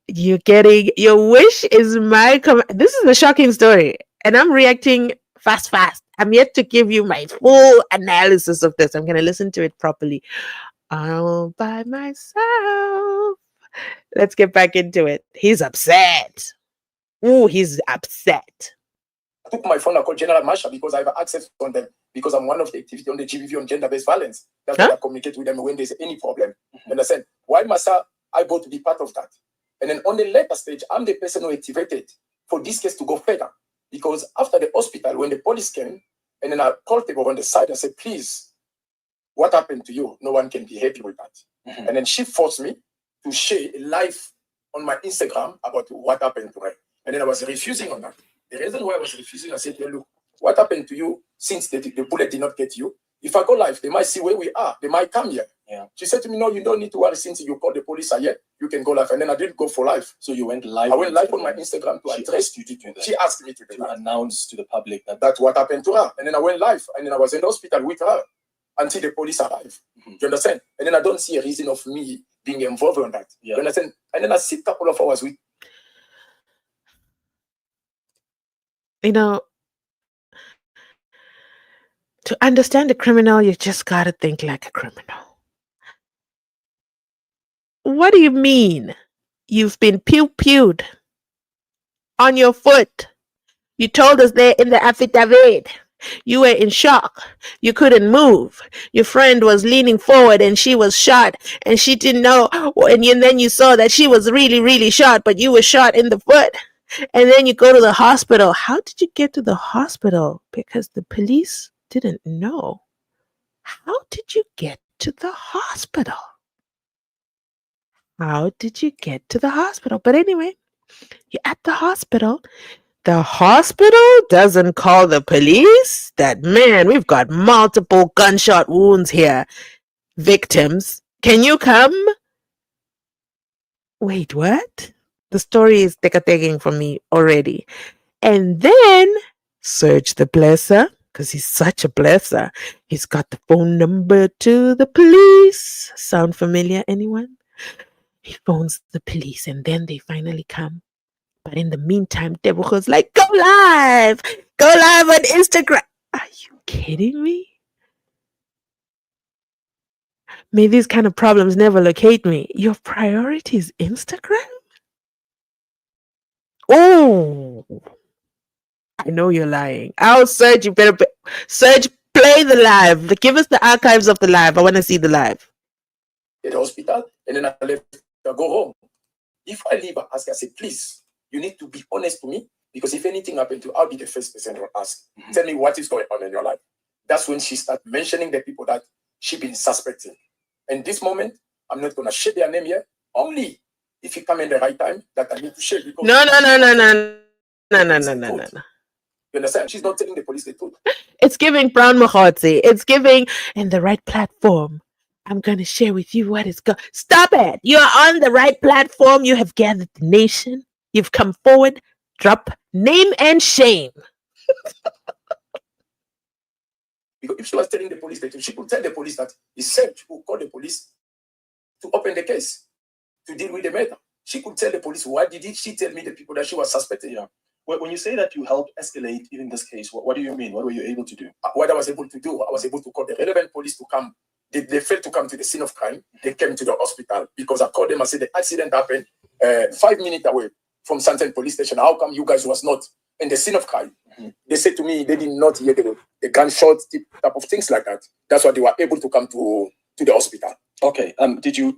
You're getting your wish is my This is a shocking story, and I'm reacting fast. I'm yet to give you my full analysis of this. I'm going to listen to it properly all by myself. Let's get back into it. He's upset. Ooh, he's upset. I took my phone, I called General Marshal because I have access on them. because I'm one of the activity on the GBV on gender-based violence. That's why I communicate with them when there's any problem. You understand? Why must I go to be part of that? And then on the later stage, I'm the person who activated for this case to go further. Because after the hospital, when the police came, and then I called people on the side and said, please, what happened to you? No one can be happy with that. And then she forced me to share a live on my Instagram about what happened to her. And then I was refusing on that. The reason why I was refusing, I said, well, look, what happened to you since the bullet did not get you? If I go live, they might see where we are. They might come here. Yeah. She said to me, no, you don't need to worry. Since you called the police here, you can go live. And then I didn't go for live. So you went live? I went live on my Instagram to address you. She asked me to announce to the public that that's what happened to her. And then I went live. And then I was in the hospital with her until the police arrived. You understand? And then I don't see a reason of me being involved on that. You understand? And then I sit a couple of hours with. You know, to understand a criminal, you just gotta think like a criminal. What do you mean? You've been pew-pewed on your foot. You told us there in the affidavit. You were in shock. You couldn't move. Your friend was leaning forward and she was shot and she didn't know. And then you saw that she was really, really shot, but you were shot in the foot. And then you go to the hospital. How did you get to the hospital? Because the police didn't know. How did you get to the hospital? How did you get to the hospital? But anyway, you're at the hospital. The hospital doesn't call the police. That, man, we've got multiple gunshot wounds here. Victims, can you come? Wait, what? The story is taking for me already. And then Serge the Blesser, because he's such a blesser, he's got the phone number to the police. Sound familiar, anyone? He phones the police and then they finally come. But in the meantime, Deborah's like, go live on Instagram. Are you kidding me? May these kind of problems never locate me. Your priority is Instagram? Oh, I know you're lying. I'll Serge, you better Serge, play the live. Give us the archives of the live. I want to see the live. At the hospital, and then I left. I go home. If I leave, I ask, I say, please, you need to be honest to me, because if anything happened to you, I'll be the first person to ask. Tell me what is going on in your life. That's when she started mentioning the people that she been suspecting. And this moment, I'm not going to share their name here. Only if you come in the right time that I need to share. No. You understand? She's not telling the police the truth. It's giving Brown Mahotsi. It's giving in the right platform. I'm going to share with you what is going. Stop it. You're on the right platform. You have gathered the nation. You've come forward. Drop name and shame. Because if she was telling the police the truth, she could tell the police that it's Serge who called the police to open the case, to deal with the matter. She could tell the police, why did she tell me the people that she was suspecting? Yeah. When you say that you helped escalate even this case, what do you mean? What were you able to do? What I was able to do, I was able to call the relevant police to come. They failed to come to the scene of crime. They came to the hospital because I called them and said the accident happened 5 minutes away from Santen police station. How come you guys was not in the scene of crime? They said to me they did not hear the gunshot type of things like that. That's why they were able to come to the hospital. Okay. Did you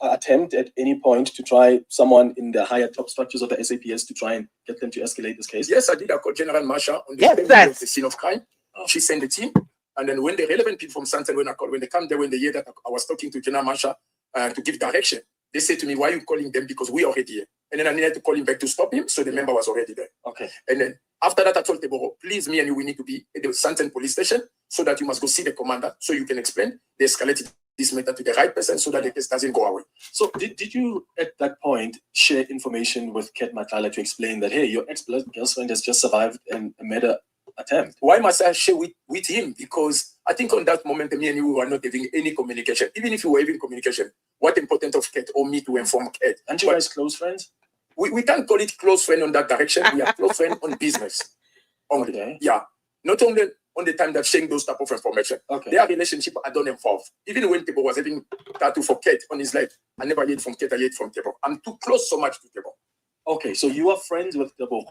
attempt at any point to try someone in the higher top structures of the SAPS to try and get them to escalate this case? Yes, I did. I called General Masha on the same day of the scene of crime. She sent the team. And then when the relevant people from Santen, when they come there, when they hear that I was talking to General Masha to give direction, they say to me, why are you calling them? Because we are already here. And then I needed to call him back to stop him. So the member was already there. Okay. And then after that, I told Teboro, please, me and you, we need to be at the Santen police station so that you must go see the commander so you can explain. They escalated this matter to the right person so that the case doesn't go away. So did you, at that point, share information with Ket Matlala to explain that, hey, your ex-girlfriend has just survived a murder attempt? Why must I share with him? Because I think on that moment, me and you were not having any communication. Even if you were having communication, what important of Ket or me to inform Ket? Aren't you guys close friends? We can't call it close friend on that direction. We are close friend on business only. Okay. Yeah. Not only on the time that sharing those type of information. Okay. Their relationship I don't involve. Even when Tebo was having tattoo for Ket on his leg, I never heard from Ket, I heard from Tebo. I'm too close so much to Tebo. Okay, so you are friends with Tebo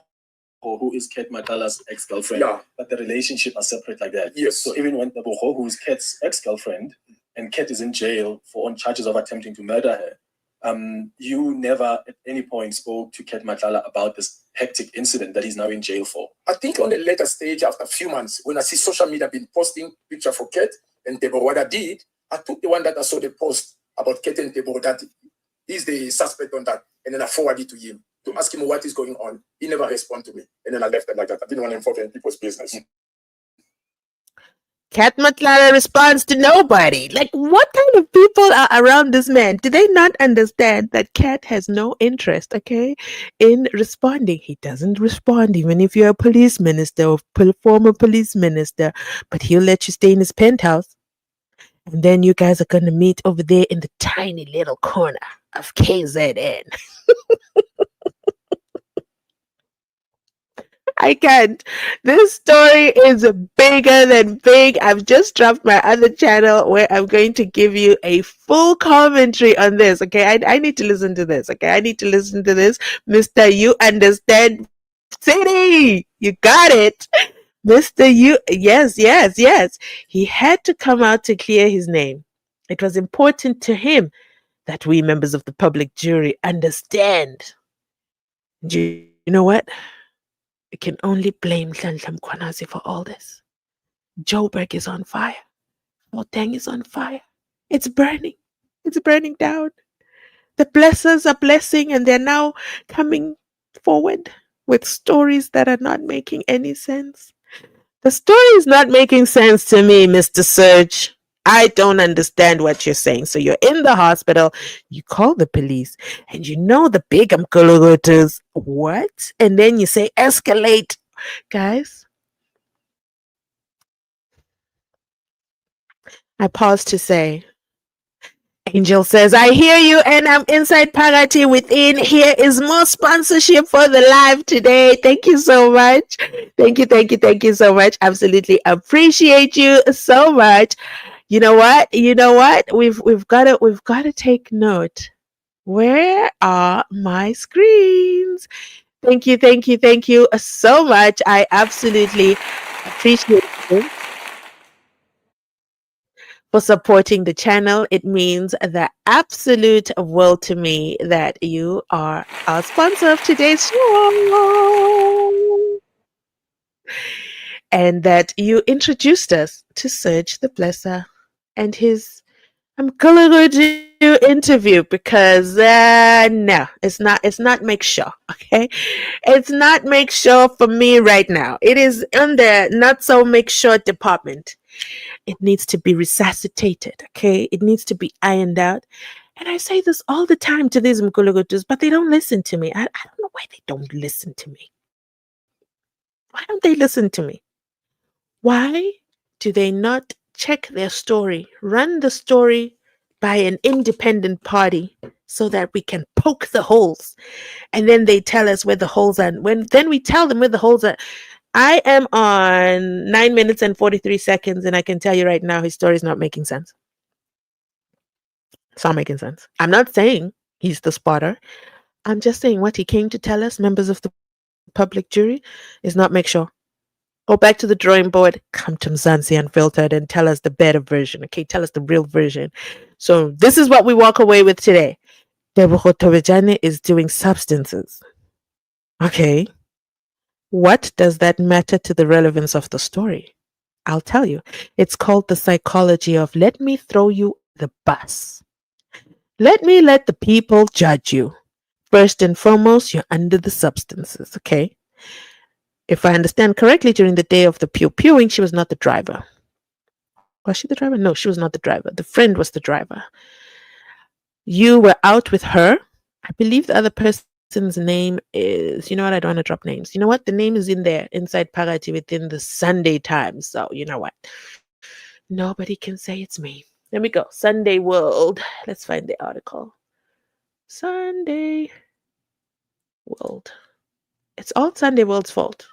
who is Cat Makala's ex-girlfriend, Yeah. but the relationship are separate like that. Yes. So even when Tebogo, who is Kat's ex-girlfriend, and Kat is in jail on charges of attempting to murder her, you never at any point spoke to Cat Makala about this hectic incident that he's now in jail for. I think on a later stage, after a few months, when I see social media been posting picture for Kat and Tebo, what I did, I took the one that I saw the post about Kat and Tebo, that he's the suspect on that, and then I forwarded it to him to ask him what is going on. He never responded to me, and then I left it like that. I didn't want to involve in people's business. Cat Matlala responds to nobody. Like, what kind of people are around this man? Do they not understand that Cat has no interest, okay, in responding? He doesn't respond, even if you're a police minister or former police minister, but he'll let you stay in his penthouse. And then you guys are going to meet over there in the tiny little corner of KZN. I can't. This story is bigger than big. I've just dropped my other channel where I'm going to give you a full commentary on this. Okay, I need to listen to this. Okay, I need to listen to this. Mr. You Understand City. You got it. Mr. You, yes. He had to come out to clear his name. It was important to him that we members of the public jury understand. You know what? We can only blame Hlanhla Mkhwanazi for all this. Joburg is on fire. Gauteng is on fire. It's burning. It's burning down. The blessers are blessing, and they're now coming forward with stories that are not making any sense. The story is not making sense to me, Mr. Serge. I don't understand what you're saying. So you're in the hospital, you call the police, and you know the big Mkulugutus. What? And then you say escalate. Guys, I pause to say, Angel says, I hear you and I'm inside Pagati within. Here is more sponsorship for the live today. Thank you so much. Thank you so much. Absolutely appreciate you so much. You know what? We've got to take note. Where are my screens? Thank you so much. I absolutely appreciate you for supporting the channel. It means the absolute world to me that you are our sponsor of today's show. And that you introduced us to Serge the Blesser and his Mkulugudu interview, because no, it's not make sure, okay? It's not make sure for me right now. It is in the not so make sure department. It needs to be resuscitated, okay? It needs to be ironed out. And I say this all the time to these Mkulugutus, but they don't listen to me. I don't know why they don't listen to me. Why don't they listen to me? Why do they not check their story, run the story by an independent party so that we can poke the holes? And then they tell us where the holes are. Then we tell them where the holes are. I am on 9 minutes and 43 seconds, and I can tell you right now, his story is not making sense. It's not making sense. I'm not saying he's the spotter. I'm just saying what he came to tell us, members of the public jury, is not make sure. Go back to the drawing board, come to Mzansi Unfiltered and tell us the better version, okay? Tell us the real version. So this is what we walk away with today. Tebogo Tobejane is doing substances. Okay. What does that matter to the relevance of the story? I'll tell you. It's called the psychology of let me throw you the bus. Let the people judge you. First and foremost, you're under the substances, okay? If I understand correctly, during the day of the pew-pewing, she was not the driver. Was she the driver? No, she was not the driver. The friend was the driver. You were out with her. I believe the other person's name is, you know what, I don't want to drop names. You know what? The name is in there, inside Pagati within the Sunday Times. So, you know what? Nobody can say it's me. Let me go. Sunday World. Let's find the article. Sunday World. It's all Sunday World's fault.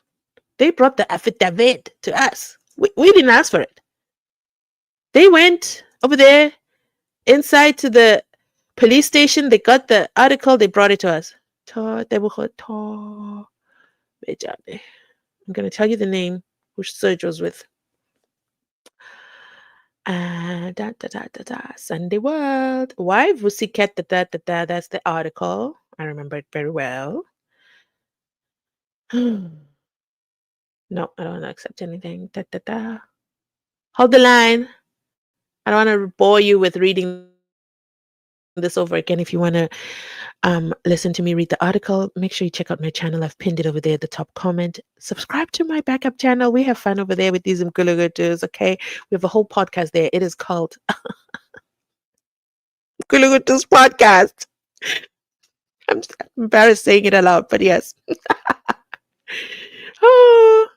They brought the affidavit to us. We didn't ask for it. They went over there inside to the police station. They got the article. They brought it to us. Tobejane. I'm going to tell you the name who Serge was with. Sunday World. Why Vusiket? That's the article. I remember it very well. No, I don't want to accept anything. Hold the line. I don't want to bore you with reading this over again. If you want to listen to me read the article, make sure you check out my channel. I've pinned it over there at the top comment. Subscribe to my backup channel. We have fun over there with these Mkulugutus, okay? We have a whole podcast there. It is called Mkulugutus Podcast. I'm embarrassed saying it aloud, but yes. Oh,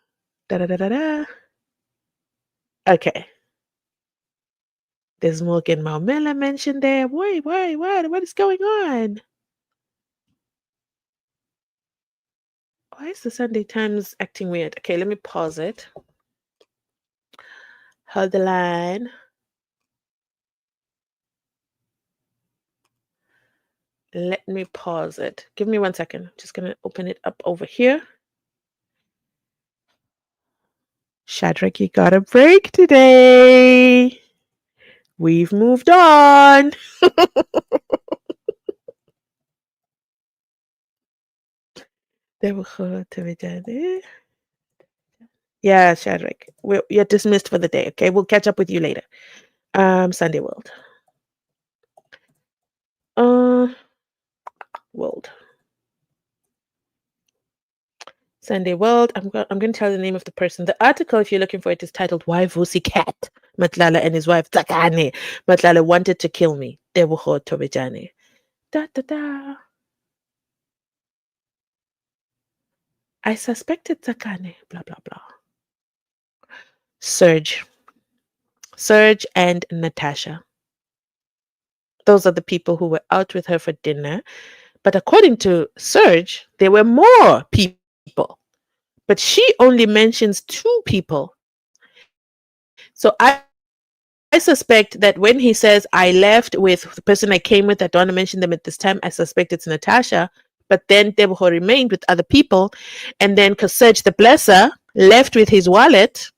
okay. There's Morgan Maumela mentioned there. Wait, what is going on? Why is the Sunday Times acting weird? Okay, let me pause it. Hold the line. Let me pause it. Give me 1 second. I'm just going to open it up over here. Shadrack, you got a break today. We've moved on. Yeah, Shadrack. You're dismissed for the day, okay? We'll catch up with you later. Sunday World. World. Sunday World. I'm going to tell the name of the person. The article, if you're looking for it, is titled "Why Vusi Cat Matlala and his wife Tsakane Matlala wanted to kill me." Debuho Tobejane. I suspected Tsakane. Blah blah blah. Serge and Natasha. Those are the people who were out with her for dinner. But according to Serge, there were more people. But she only mentions 2 people. So I suspect that when he says, I left with the person I came with, I don't want to mention them at this time, I suspect it's Natasha. But then Debuho remained with other people. And then because Serge the Blesser left with his wallet,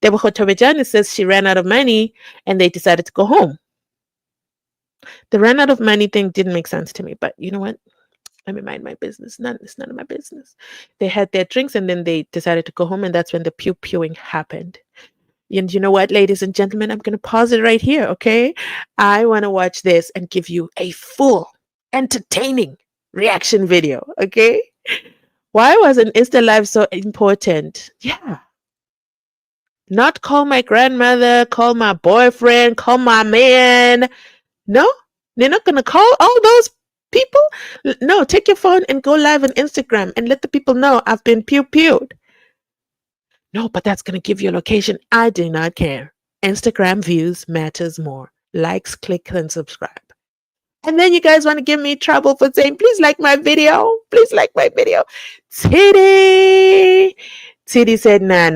Debuho Tobejane says she ran out of money and they decided to go home. The ran out of money thing didn't make sense to me. But you know what? Let me mind my business. It's none of my business. They had their drinks and then they decided to go home, and that's when the pew-pewing happened. And you know what, ladies and gentlemen, I'm going to pause it right here, okay? I want to watch this and give you a full, entertaining reaction video, okay? Why was an Insta Live so important? Yeah. Not call my grandmother, call my boyfriend, call my man. No, they're not going to call all those people. No, take your phone and go live on Instagram and let the people know I've been pew-pewed. No, but that's going to give you a location. I do not care. Instagram views matters more. Likes, click, and subscribe. And then you guys want to give me trouble for saying, please like my video. Please like my video. Titty said, nah.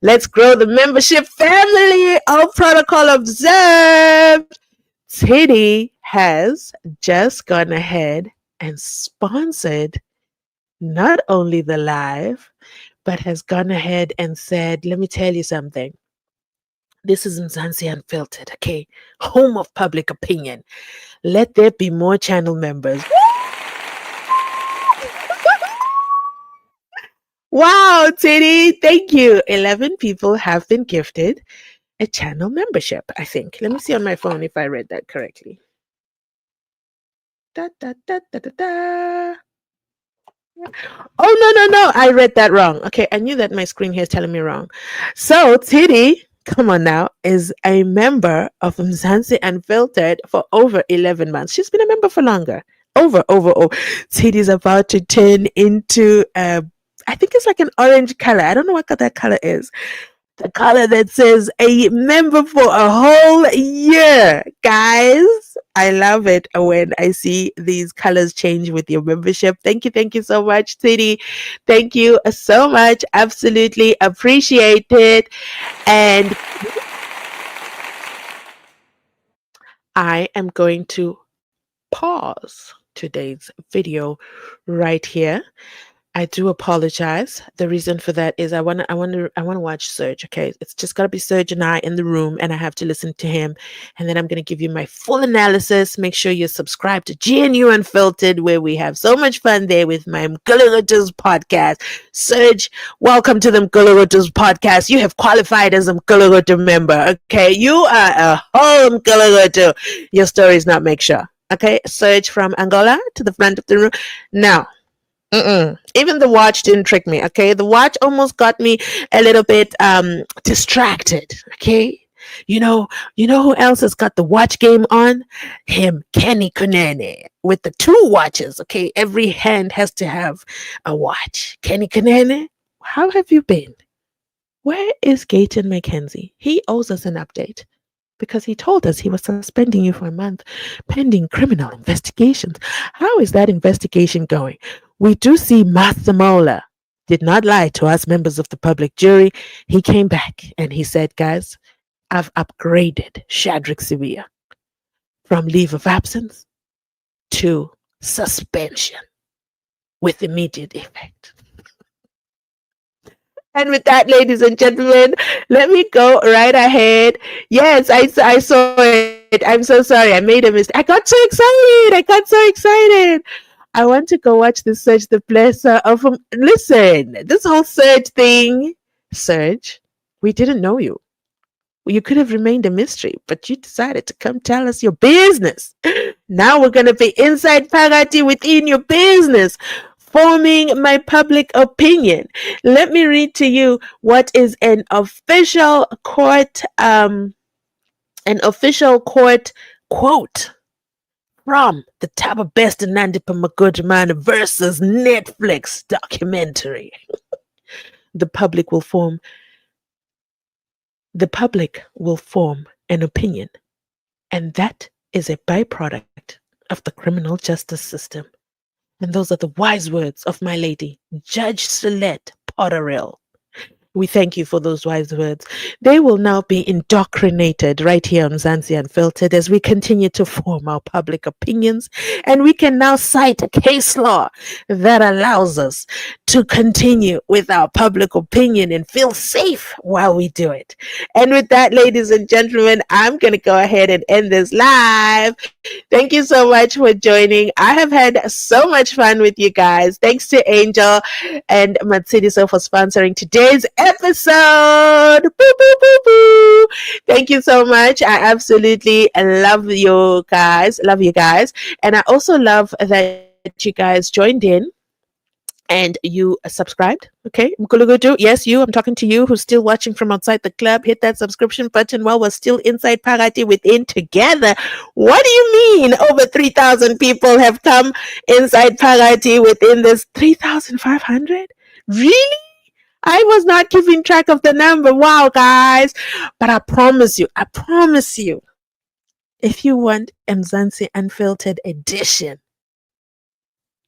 Let's grow the membership family. All protocol observed. Titty has just gone ahead and sponsored not only the live, but has gone ahead and said, let me tell you something. This is Mzansi Unfiltered, okay? Home of public opinion. Let there be more channel members. Wow, Titty, thank you. 11 people have been gifted a channel membership, I think. Let me see on my phone if I read that correctly. Da, da, da, da, da, da. Oh, no. I read that wrong. Okay, I knew that my screen here is telling me wrong. So, Titty, come on now, is a member of Mzansi Unfiltered for over 11 months. She's been a member for longer. Over. Titty's about to turn into, I think it's like an orange color. I don't know what that color is. The color that says a member for a whole year. Guys, I love it when I see these colors change with your membership. Thank you so much, Titty. Thank you so much. Absolutely appreciate it. And I am going to pause today's video right here I do apologize. The reason for that is I want to watch Serge. Okay, it's just gotta be Serge and I in the room, and I have to listen to him, and then I'm gonna give you my full analysis. Make sure you're subscribed to GNU Unfiltered, where we have so much fun there with my Mgulugutu's podcast. Serge, welcome to the Mgulugutu's podcast. You have qualified as a Mgulugutu member. Okay, you are a whole Mgulugutu. Your story is not make sure. Okay, Serge from Angola to the front of the room now. Even the watch didn't trick me. Okay, the watch almost got me a little bit distracted. Okay, you know who else has got the watch game on? Him, Kenny Kunene, with the 2 watches. Okay, every hand has to have a watch. Kenny Kunene, how have you been? Where is Gayton McKenzie? He owes us an update, because he told us he was suspending you for a month pending criminal investigations. How is that investigation going? We do see Mathamola did not lie to us members of the public jury. He came back and he said, guys, I've upgraded SHADRACK SIBIYA from leave of absence to suspension with immediate effect. And with that, ladies and gentlemen, let me go right ahead. Yes, I saw it. I'm so sorry. I made a mistake. I got so excited. I want to go watch the Serge the Blesser of listen, this whole Serge thing. Serge, we didn't know you. You could have remained a mystery, but you decided to come tell us your business. Now we're going to be inside Phakathi within your business, forming my public opinion. Let me read to you what is an official court quote from the THABO Best and NANDIPHA MAGUDUMANA versus Netflix documentary. The public will form an opinion, and that is a byproduct of the criminal justice system. And those are the wise words of my lady, Judge Celeste Potterill. We thank you for those wise words. They will now be indoctrinated right here on Mzansi Unfiltered as we continue to form our public opinions. And we can now cite a case law that allows us to continue with our public opinion and feel safe while we do it. And with that, ladies and gentlemen, I'm going to go ahead and end this live. Thank you so much for joining. I have had so much fun with you guys. Thanks to Angel and Matsidiso for sponsoring today's episode. Boo, boo, boo, boo. Thank you so much. I absolutely love you guys. And I also love that you guys joined in and you subscribed. Okay, Mkulugudu, yes, you, I'm talking to you who's still watching from outside the club. Hit that subscription button while we're still inside Phakathi within together. What do you mean over 3,000 people have come inside Phakathi within this 3,500? Really? I was not keeping track of the number. Wow, guys. But I promise you, if you want Mzansi Unfiltered edition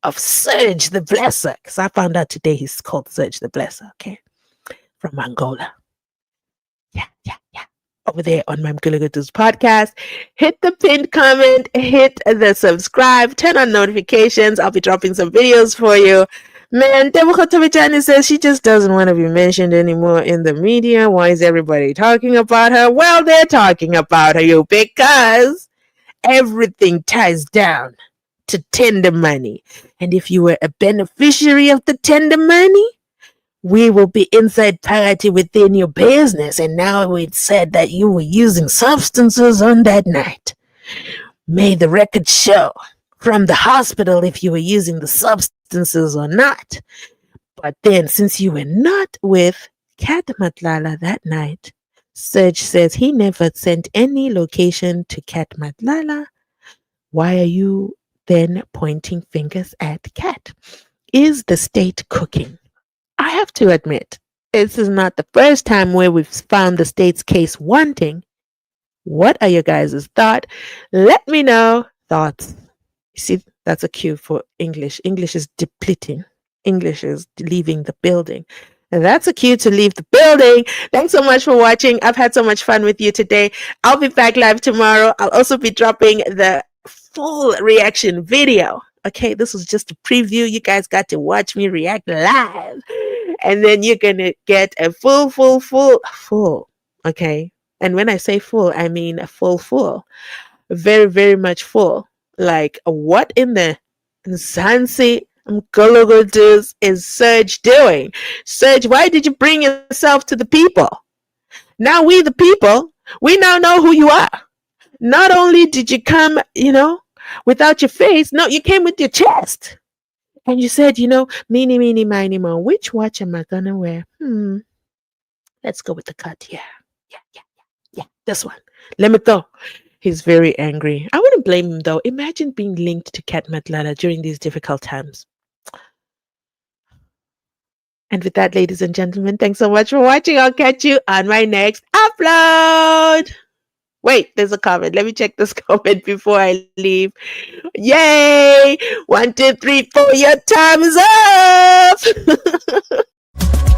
of Serge the Blesser, because I found out today he's called Serge the Blesser, okay, from Angola. Yeah. Over there on my Mgulugutu's podcast. Hit the pinned comment, hit the subscribe, turn on notifications. I'll be dropping some videos for you. Man, Tebogo Tovijani says she just doesn't want to be mentioned anymore in the media. Why is everybody talking about her? Well, they're talking about you because everything ties down to tender money. And if you were a beneficiary of the tender money, we will be inside Phakathi within your business. And now it said that you were using substances on that night. May the record show from the hospital if you were using the substances or not. But then, since you were not with Kat Matlala that night, Serge says he never sent any location to Kat Matlala. Why are you then pointing fingers at Kat? Is the state cooking? I have to admit, this is not the first time where we've found the state's case wanting. What are your guys' thoughts? Let me know. Thoughts. You see, that's a cue for English. English is depleting. English is leaving the building. And that's a cue to leave the building. Thanks so much for watching. I've had so much fun with you today. I'll be back live tomorrow. I'll also be dropping the full reaction video Okay, this was just a preview. You guys got to watch me react live. And then you're going to get a full. Okay. And when I say full, I mean a full. Very, very much full. Like, what in the Mzansi Unfiltered is Serge doing? Serge, why did you bring yourself to the people? Now we, the people, we now know who you are. Not only did you come, without your face, no, you came with your chest. And you said, meeny, miny, mo, which watch am I gonna wear? Let's go with the cut. Yeah, this one. Let me go. He's very angry. I wouldn't blame him though. Imagine being linked to Cat Matlala during these difficult times. And with that, ladies and gentlemen, thanks so much for watching. I'll catch you on my next upload. Wait, there's a comment. Let me check this comment before I leave. Yay! 1, 2, 3, 4. Your time is up.